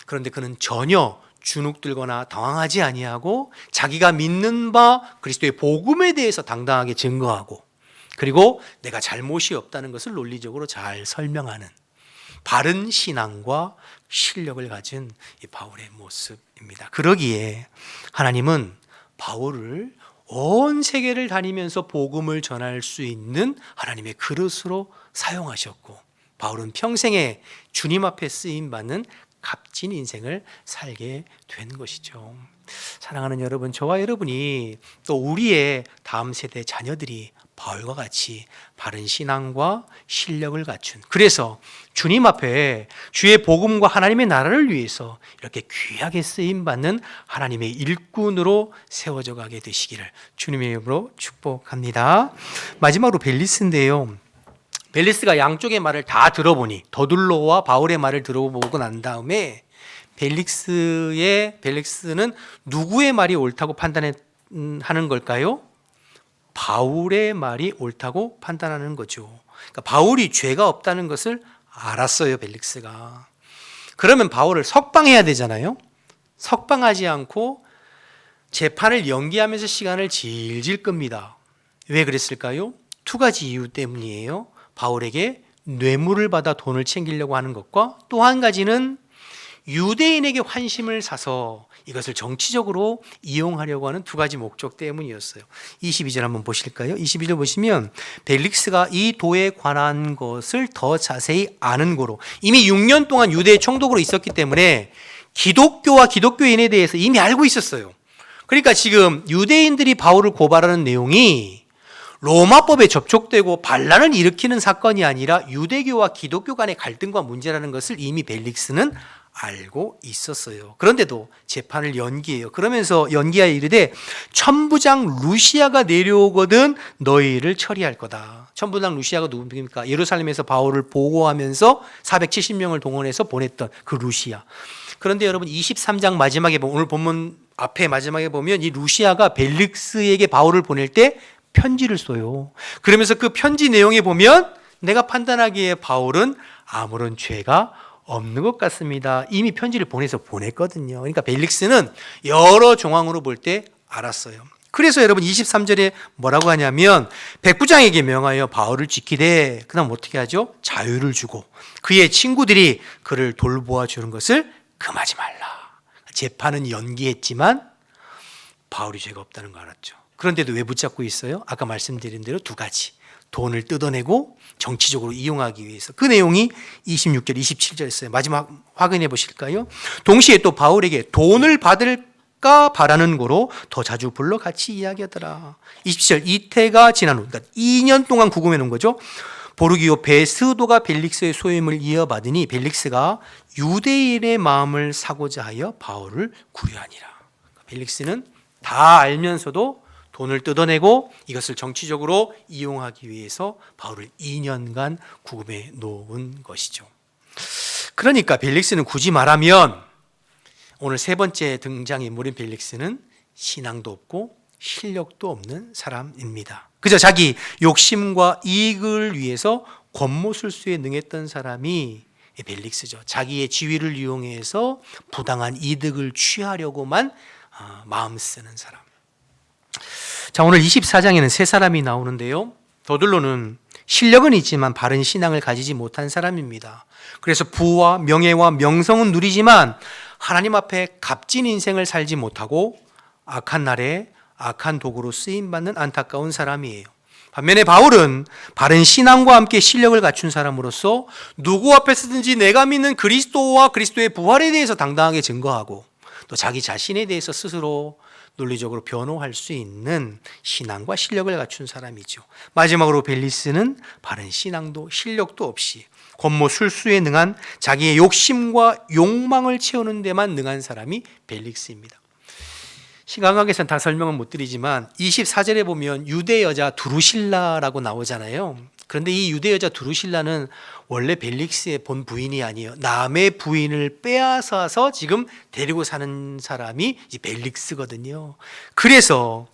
그런데 그는 전혀 주눅들거나 당황하지 아니하고 자기가 믿는 바 그리스도의 복음에 대해서 당당하게 증거하고, 그리고 내가 잘못이 없다는 것을 논리적으로 잘 설명하는 바른 신앙과 실력을 가진 이 바울의 모습입니다. 그러기에 하나님은 바울을 온 세계를 다니면서 복음을 전할 수 있는 하나님의 그릇으로 사용하셨고, 바울은 평생에 주님 앞에 쓰임받는 값진 인생을 살게 된 것이죠. 사랑하는 여러분, 저와 여러분이 또 우리의 다음 세대 자녀들이 바울과 같이 바른 신앙과 실력을 갖춘, 그래서 주님 앞에 주의 복음과 하나님의 나라를 위해서 이렇게 귀하게 쓰임받는 하나님의 일꾼으로 세워져 가게 되시기를 주님의 이름으로 축복합니다. 마지막으로 벨리스인데요. 벨리스가 양쪽의 말을 다 들어보니, 더둘로와 바울의 말을 들어보고 난 다음에 벨릭스는 누구의 말이 옳다고 판단하는 걸까요? 바울의 말이 옳다고 판단하는 거죠. 그러니까 바울이 죄가 없다는 것을 알았어요, 벨릭스가. 그러면 바울을 석방해야 되잖아요. 석방하지 않고 재판을 연기하면서 시간을 질질 끕니다. 왜 그랬을까요? 두 가지 이유 때문이에요. 바울에게 뇌물을 받아 돈을 챙기려고 하는 것과, 또 한 가지는 유대인에게 환심을 사서 이것을 정치적으로 이용하려고 하는 두 가지 목적 때문이었어요. 22절 한번 보실까요? 22절 보시면 벨릭스가 이 도에 관한 것을 더 자세히 아는 고로, 이미 6년 동안 유대의 총독으로 있었기 때문에 기독교와 기독교인에 대해서 이미 알고 있었어요. 그러니까 지금 유대인들이 바울을 고발하는 내용이 로마법에 접촉되고 반란을 일으키는 사건이 아니라 유대교와 기독교 간의 갈등과 문제라는 것을 이미 벨릭스는 알고 있었어요. 그런데도 재판을 연기해요. 그러면서 연기하여 이르되 천부장 루시아가 내려오거든 너희를 처리할 거다. 천부장 루시아가 누굽니까? 예루살렘에서 바울을 보고하면서 470명을 동원해서 보냈던 그 루시아. 그런데 여러분 23장 마지막에 보면, 오늘 본문 앞에 마지막에 보면 이 루시아가 벨릭스에게 바울을 보낼 때 편지를 써요. 그러면서 그 편지 내용에 보면 내가 판단하기에 바울은 아무런 죄가 없는 것 같습니다. 이미 편지를 보냈거든요. 그러니까 벨릭스는 여러 정황으로 볼 때 알았어요. 그래서 여러분 23절에 뭐라고 하냐면 백부장에게 명하여 바울을 지키되 그다음 어떻게 하죠? 자유를 주고 그의 친구들이 그를 돌보아 주는 것을 금하지 말라. 재판은 연기했지만 바울이 죄가 없다는 거 알았죠. 그런데도 왜 붙잡고 있어요? 아까 말씀드린 대로 두 가지. 돈을 뜯어내고 정치적으로 이용하기 위해서. 그 내용이 26절, 27절에 있어요. 마지막 확인해 보실까요? 동시에 또 바울에게 돈을 받을까 바라는 거로 더 자주 불러 같이 이야기하더라. 27절, 이태가 지난 후, 그러니까 2년 동안 구금해 놓은 거죠. 보르기오 베스도가 벨릭스의 소임을 이어받으니 벨릭스가 유대인의 마음을 사고자 하여 바울을 구려하니라. 벨릭스는 다 알면서도 돈을 뜯어내고 이것을 정치적으로 이용하기 위해서 바울을 2년간 구금해 놓은 것이죠. 그러니까 벨릭스는 굳이 말하면 오늘 세 번째 등장 인물인 벨릭스는 신앙도 없고 실력도 없는 사람입니다. 그저 자기 욕심과 이익을 위해서 권모술수에 능했던 사람이 벨릭스죠. 자기의 지위를 이용해서 부당한 이득을 취하려고만 마음 쓰는 사람. 자, 오늘 24장에는 세 사람이 나오는데요. 더들로는 실력은 있지만 바른 신앙을 가지지 못한 사람입니다. 그래서 부와 명예와 명성은 누리지만 하나님 앞에 값진 인생을 살지 못하고 악한 날에 악한 도구로 쓰임받는 안타까운 사람이에요. 반면에 바울은 바른 신앙과 함께 실력을 갖춘 사람으로서 누구 앞에서든지 내가 믿는 그리스도와 그리스도의 부활에 대해서 당당하게 증거하고 또 자기 자신에 대해서 스스로 논리적으로 변호할 수 있는 신앙과 실력을 갖춘 사람이죠. 마지막으로 벨릭스는 바른 신앙도 실력도 없이 권모술수에 능한 자기의 욕심과 욕망을 채우는 데만 능한 사람이 벨릭스입니다. 시간관계에서는 다 설명은 못 드리지만 24절에 보면 유대 여자 두루실라라고 나오잖아요. 그런데 이 유대 여자 두루실라는 원래 벨릭스의 본 부인이 아니에요. 남의 부인을 빼앗아서 지금 데리고 사는 사람이 이 벨릭스거든요. 그래서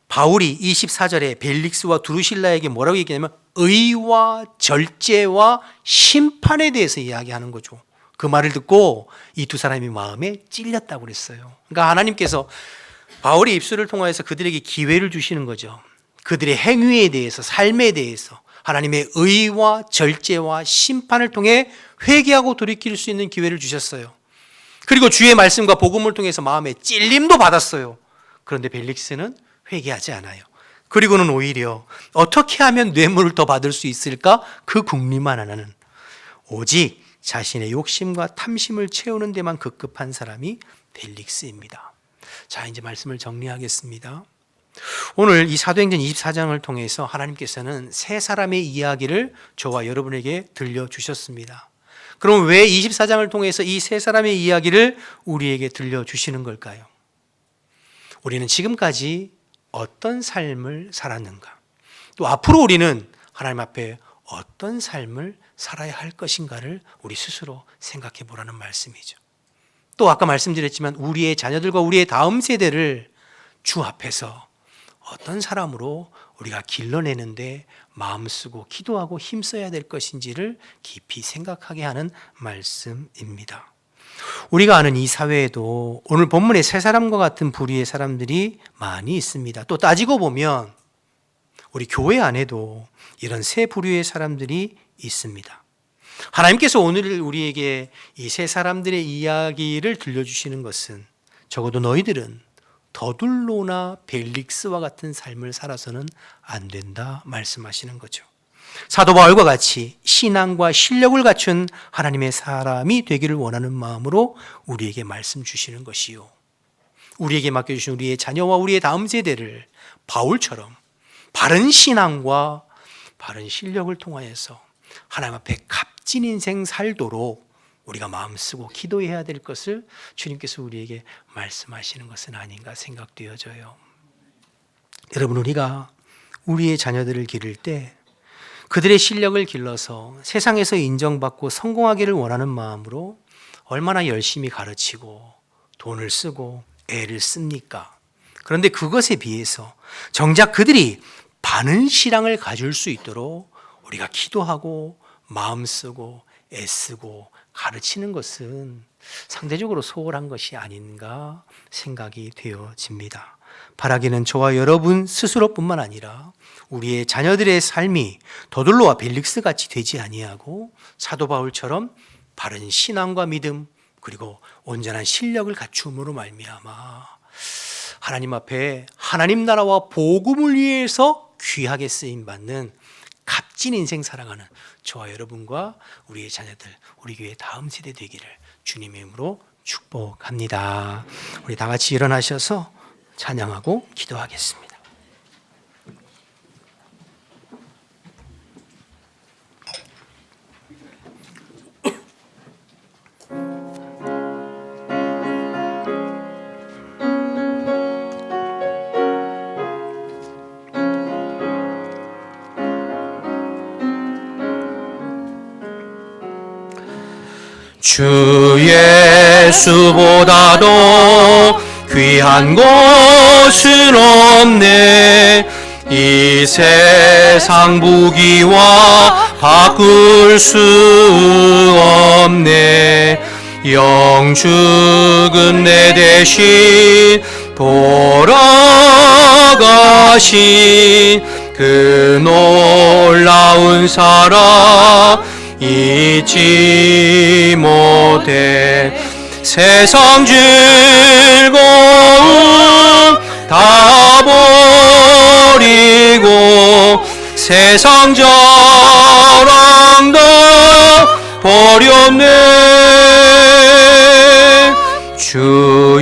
바울이 24절에 벨릭스와 두루실라에게 뭐라고 얘기하냐면 의와 절제와 심판에 대해서 이야기하는 거죠. 그 말을 듣고 이 두 사람이 마음에 찔렸다고 그랬어요. 그러니까 하나님께서 바울의 입술을 통하여서 그들에게 기회를 주시는 거죠. 그들의 행위에 대해서, 삶에 대해서 하나님의 의와 절제와 심판을 통해 회개하고 돌이킬 수 있는 기회를 주셨어요. 그리고 주의 말씀과 복음을 통해서 마음에 찔림도 받았어요. 그런데 벨릭스는 회개하지 않아요. 그리고는 오히려 어떻게 하면 뇌물을 더 받을 수 있을까? 그 궁리만 하는, 오직 자신의 욕심과 탐심을 채우는 데만 급급한 사람이 벨릭스입니다. 자, 이제 말씀을 정리하겠습니다. 오늘 이 사도행전 24장을 통해서 하나님께서는 세 사람의 이야기를 저와 여러분에게 들려주셨습니다. 그럼 왜 24장을 통해서 이 세 사람의 이야기를 우리에게 들려주시는 걸까요? 우리는 지금까지 어떤 삶을 살았는가? 또 앞으로 우리는 하나님 앞에 어떤 삶을 살아야 할 것인가를 우리 스스로 생각해 보라는 말씀이죠. 또 아까 말씀드렸지만 우리의 자녀들과 우리의 다음 세대를 주 앞에서 어떤 사람으로 우리가 길러내는데 마음 쓰고 기도하고 힘써야 될 것인지를 깊이 생각하게 하는 말씀입니다. 우리가 아는 이 사회에도 오늘 본문의 세 사람과 같은 부류의 사람들이 많이 있습니다. 또 따지고 보면 우리 교회 안에도 이런 세 부류의 사람들이 있습니다. 하나님께서 오늘 우리에게 이 세 사람들의 이야기를 들려주시는 것은 적어도 너희들은 더둘로나 벨릭스와 같은 삶을 살아서는 안 된다 말씀하시는 거죠. 사도 바울과 같이 신앙과 실력을 갖춘 하나님의 사람이 되기를 원하는 마음으로 우리에게 말씀 주시는 것이요. 우리에게 맡겨주신 우리의 자녀와 우리의 다음 세대를 바울처럼 바른 신앙과 바른 실력을 통하여서 하나님 앞에 값진 인생 살도록 우리가 마음 쓰고 기도해야 될 것을 주님께서 우리에게 말씀하시는 것은 아닌가 생각되어져요. 여러분, 우리가 우리의 자녀들을 기를 때 그들의 실력을 길러서 세상에서 인정받고 성공하기를 원하는 마음으로 얼마나 열심히 가르치고 돈을 쓰고 애를 씁니까? 그런데 그것에 비해서 정작 그들이 바른 신앙을 가질 수 있도록 우리가 기도하고 마음 쓰고 애쓰고 가르치는 것은 상대적으로 소홀한 것이 아닌가 생각이 되어집니다. 바라기는 저와 여러분 스스로뿐만 아니라 우리의 자녀들의 삶이 더둘로와 벨릭스 같이 되지 아니하고 사도 바울처럼 바른 신앙과 믿음 그리고 온전한 실력을 갖춤으로 말미암아 하나님 앞에 하나님 나라와 복음을 위해서 귀하게 쓰임 받는 값진 인생 살아가는 저와 여러분과 우리의 자녀들, 우리 교회 다음 세대 되기를 주님의 이름으로 축복합니다. 우리 다 같이 일어나셔서 찬양하고 기도하겠습니다. 주 예수보다도 귀한 곳은 없네. 이 세상 부귀와 바꿀 수 없네. 영죽은 내 대신 돌아가신 그 놀라운 사랑 잊지 못해. 세상 즐거움 다 버리고 세상 자랑도 버렸네. 주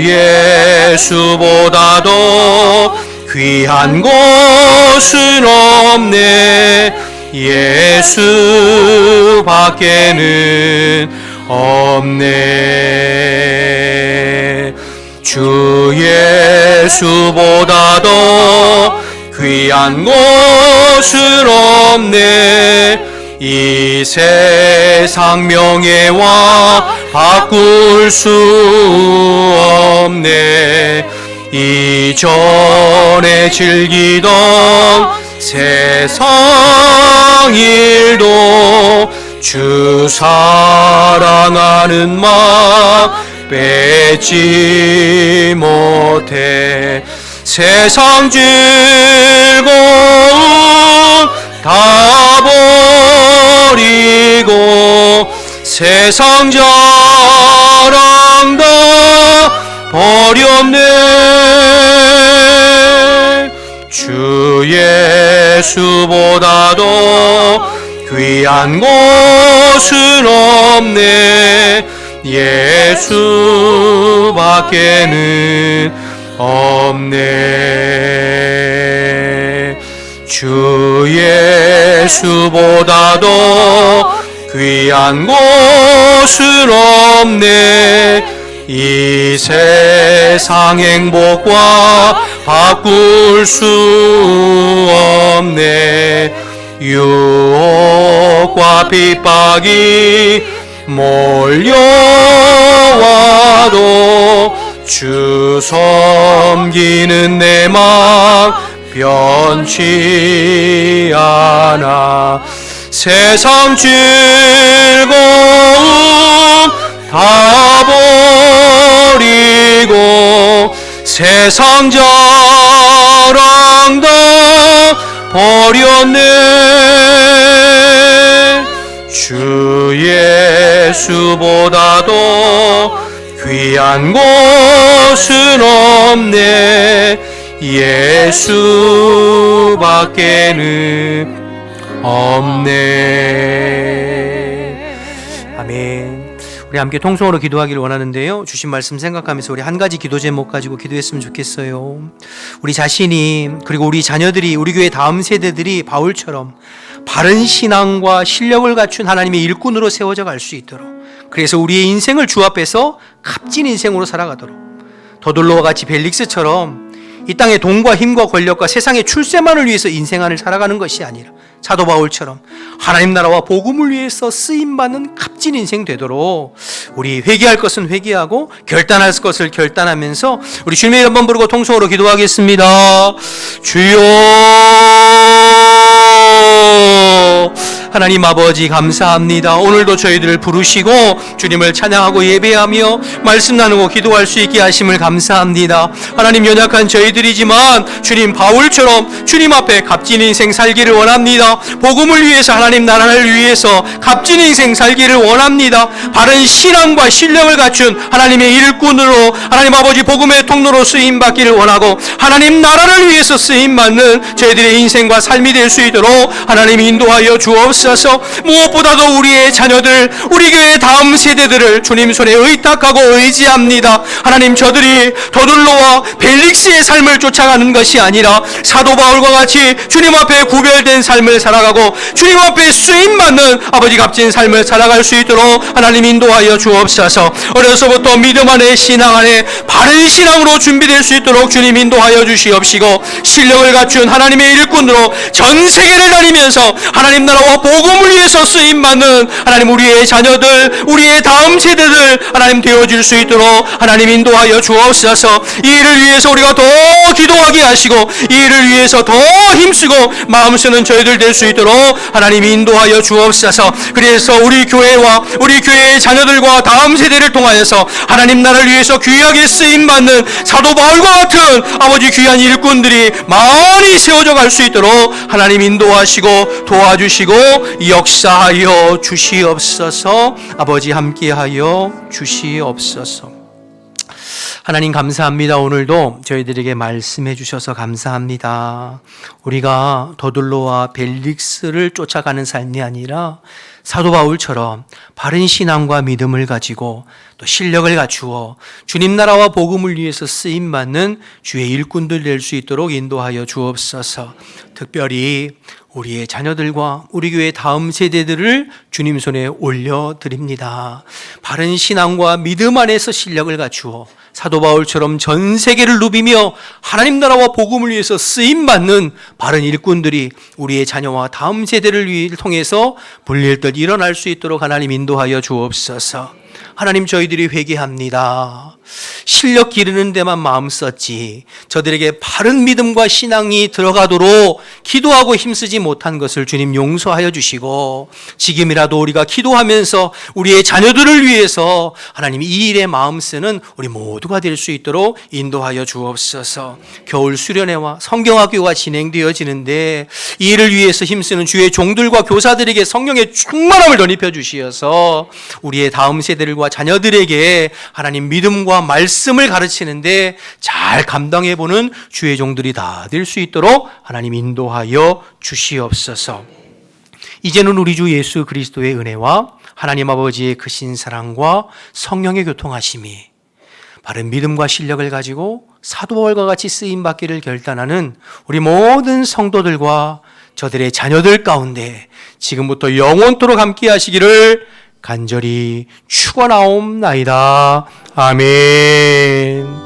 예수보다도 귀한 곳은 없네. 예수밖에는 없네. 주 예수보다도 귀한 곳은 없네. 이 세상 명예와 바꿀 수 없네. 이전에 즐기던 세상 일도 주 사랑하는 마음 빼지 못해. 세상 즐거움 다 버리고 세상 자랑 다 버렸네. 주 예수보다도 귀한 곳은 없네. 예수밖에는 없네. 주 예수보다도 귀한 곳은 없네. 이 세상 행복과 바꿀 수 없네. 유혹과 핍박이 몰려와도 주 섬기는 내 마음 변치 않아. 세상 즐거움 다 버리고 세상 자랑 다 버렸네. 주 예수보다도 귀한 곳은 없네. 예수밖에는 없네. 아멘. 우리 우리 함께 통성으로 기도하기를 원하는데요. 주신 말씀 생각하면서 우리 한 가지 기도 제목 가지고 기도했으면 좋겠어요. 우리 자신이 그리고 우리 자녀들이 우리 교회 다음 세대들이 바울처럼 바른 신앙과 실력을 갖춘 하나님의 일꾼으로 세워져 갈 수 있도록, 그래서 우리의 인생을 주 앞에서 값진 인생으로 살아가도록, 더둘로와 같이 벨릭스처럼 이 땅의 돈과 힘과 권력과 세상의 출세만을 위해서 인생안을 살아가는 것이 아니라 사도 바울처럼 하나님 나라와 복음을 위해서 쓰임받는 값진 인생 되도록 우리 회개할 것은 회개하고 결단할 것을 결단하면서 우리 주님의 이름 한번 부르고 통성으로 기도하겠습니다. 주여 하나님 아버지 감사합니다. 오늘도 저희들을 부르시고 주님을 찬양하고 예배하며 말씀 나누고 기도할 수 있게 하심을 감사합니다. 하나님 연약한 저희들이지만 주님 바울처럼 주님 앞에 값진 인생 살기를 원합니다. 복음을 위해서 하나님 나라를 위해서 값진 인생 살기를 원합니다. 바른 신앙과 신령을 갖춘 하나님의 일꾼으로 하나님 아버지 복음의 통로로 쓰임받기를 원하고 하나님 나라를 위해서 쓰임받는 저희들의 인생과 삶이 될 수 있도록 하나님 인도하여 주옵소서. 무엇보다도 우리의 자녀들, 우리 교회의 다음 세대들을 주님 손에 의탁하고 의지합니다. 하나님 저들이 더둘로와 벨릭스의 삶을 쫓아가는 것이 아니라 사도 바울과 같이 주님 앞에 구별된 삶을 살아가고 주님 앞에 쓰임받는 아버지 값진 삶을 살아갈 수 있도록 하나님 인도하여 주옵소서. 어려서부터 믿음 안에 신앙 안에 바른 신앙으로 준비될 수 있도록 주님 인도하여 주시옵시고 실력을 갖춘 하나님의 일꾼으로 전 세계를 다니면서 하나님 나라와 복음을 위해서 쓰임받는 하나님 우리의 자녀들, 우리의 다음 세대들 하나님 되어줄 수 있도록 하나님 인도하여 주옵소서. 이 일을 위해서 우리가 더 기도하게 하시고 이 일을 위해서 더 힘쓰고 마음 쓰는 저희들 될 수 있도록 하나님 인도하여 주옵소서. 그래서 우리 교회와 우리 교회의 자녀들과 다음 세대를 통하여서 하나님 나라를 위해서 귀하게 쓰임받는 사도 바울과 같은 아버지 귀한 일꾼들이 많이 세워져 갈 수 있도록 하나님 인도하시고 도와주시고 역사하여 주시옵소서. 아버지 함께하여 주시옵소서. 하나님 감사합니다. 오늘도 저희들에게 말씀해 주셔서 감사합니다. 우리가 더둘로와 벨릭스를 쫓아가는 삶이 아니라 사도 바울처럼 바른 신앙과 믿음을 가지고 또 실력을 갖추어 주님 나라와 복음을 위해서 쓰임받는 주의 일꾼들 될 수 있도록 인도하여 주옵소서. 특별히 우리의 자녀들과 우리 교회 다음 세대들을 주님 손에 올려드립니다. 바른 신앙과 믿음 안에서 실력을 갖추어 사도 바울처럼 전 세계를 누비며 하나님 나라와 복음을 위해서 쓰임받는 바른 일꾼들이 우리의 자녀와 다음 세대를 통해서 불릴듯 일어날 수 있도록 하나님 인도하여 주옵소서. 하나님 저희들이 회개합니다. 실력 기르는 데만 마음 썼지 저들에게 바른 믿음과 신앙이 들어가도록 기도하고 힘쓰지 못한 것을 주님 용서하여 주시고 지금이라도 우리가 기도하면서 우리의 자녀들을 위해서 하나님 이 일에 마음 쓰는 우리 모두가 될 수 있도록 인도하여 주옵소서. 겨울 수련회와 성경학교가 진행되어지는데 이 일을 위해서 힘쓰는 주의 종들과 교사들에게 성령의 충만함을 덧입혀 주시어서 우리의 다음 세대들과 자녀들에게 하나님 믿음과 말씀을 가르치는데 잘 감당해보는 주의 종들이 다 될 수 있도록 하나님 인도하여 주시옵소서. 이제는 우리 주 예수 그리스도의 은혜와 하나님 아버지의 크신 사랑과 성령의 교통하심이 바른 믿음과 실력을 가지고 사도 바울과 같이 쓰임받기를 결단하는 우리 모든 성도들과 저들의 자녀들 가운데 지금부터 영원토록 함께 하시기를 간절히 축원하옵나이다. 아멘.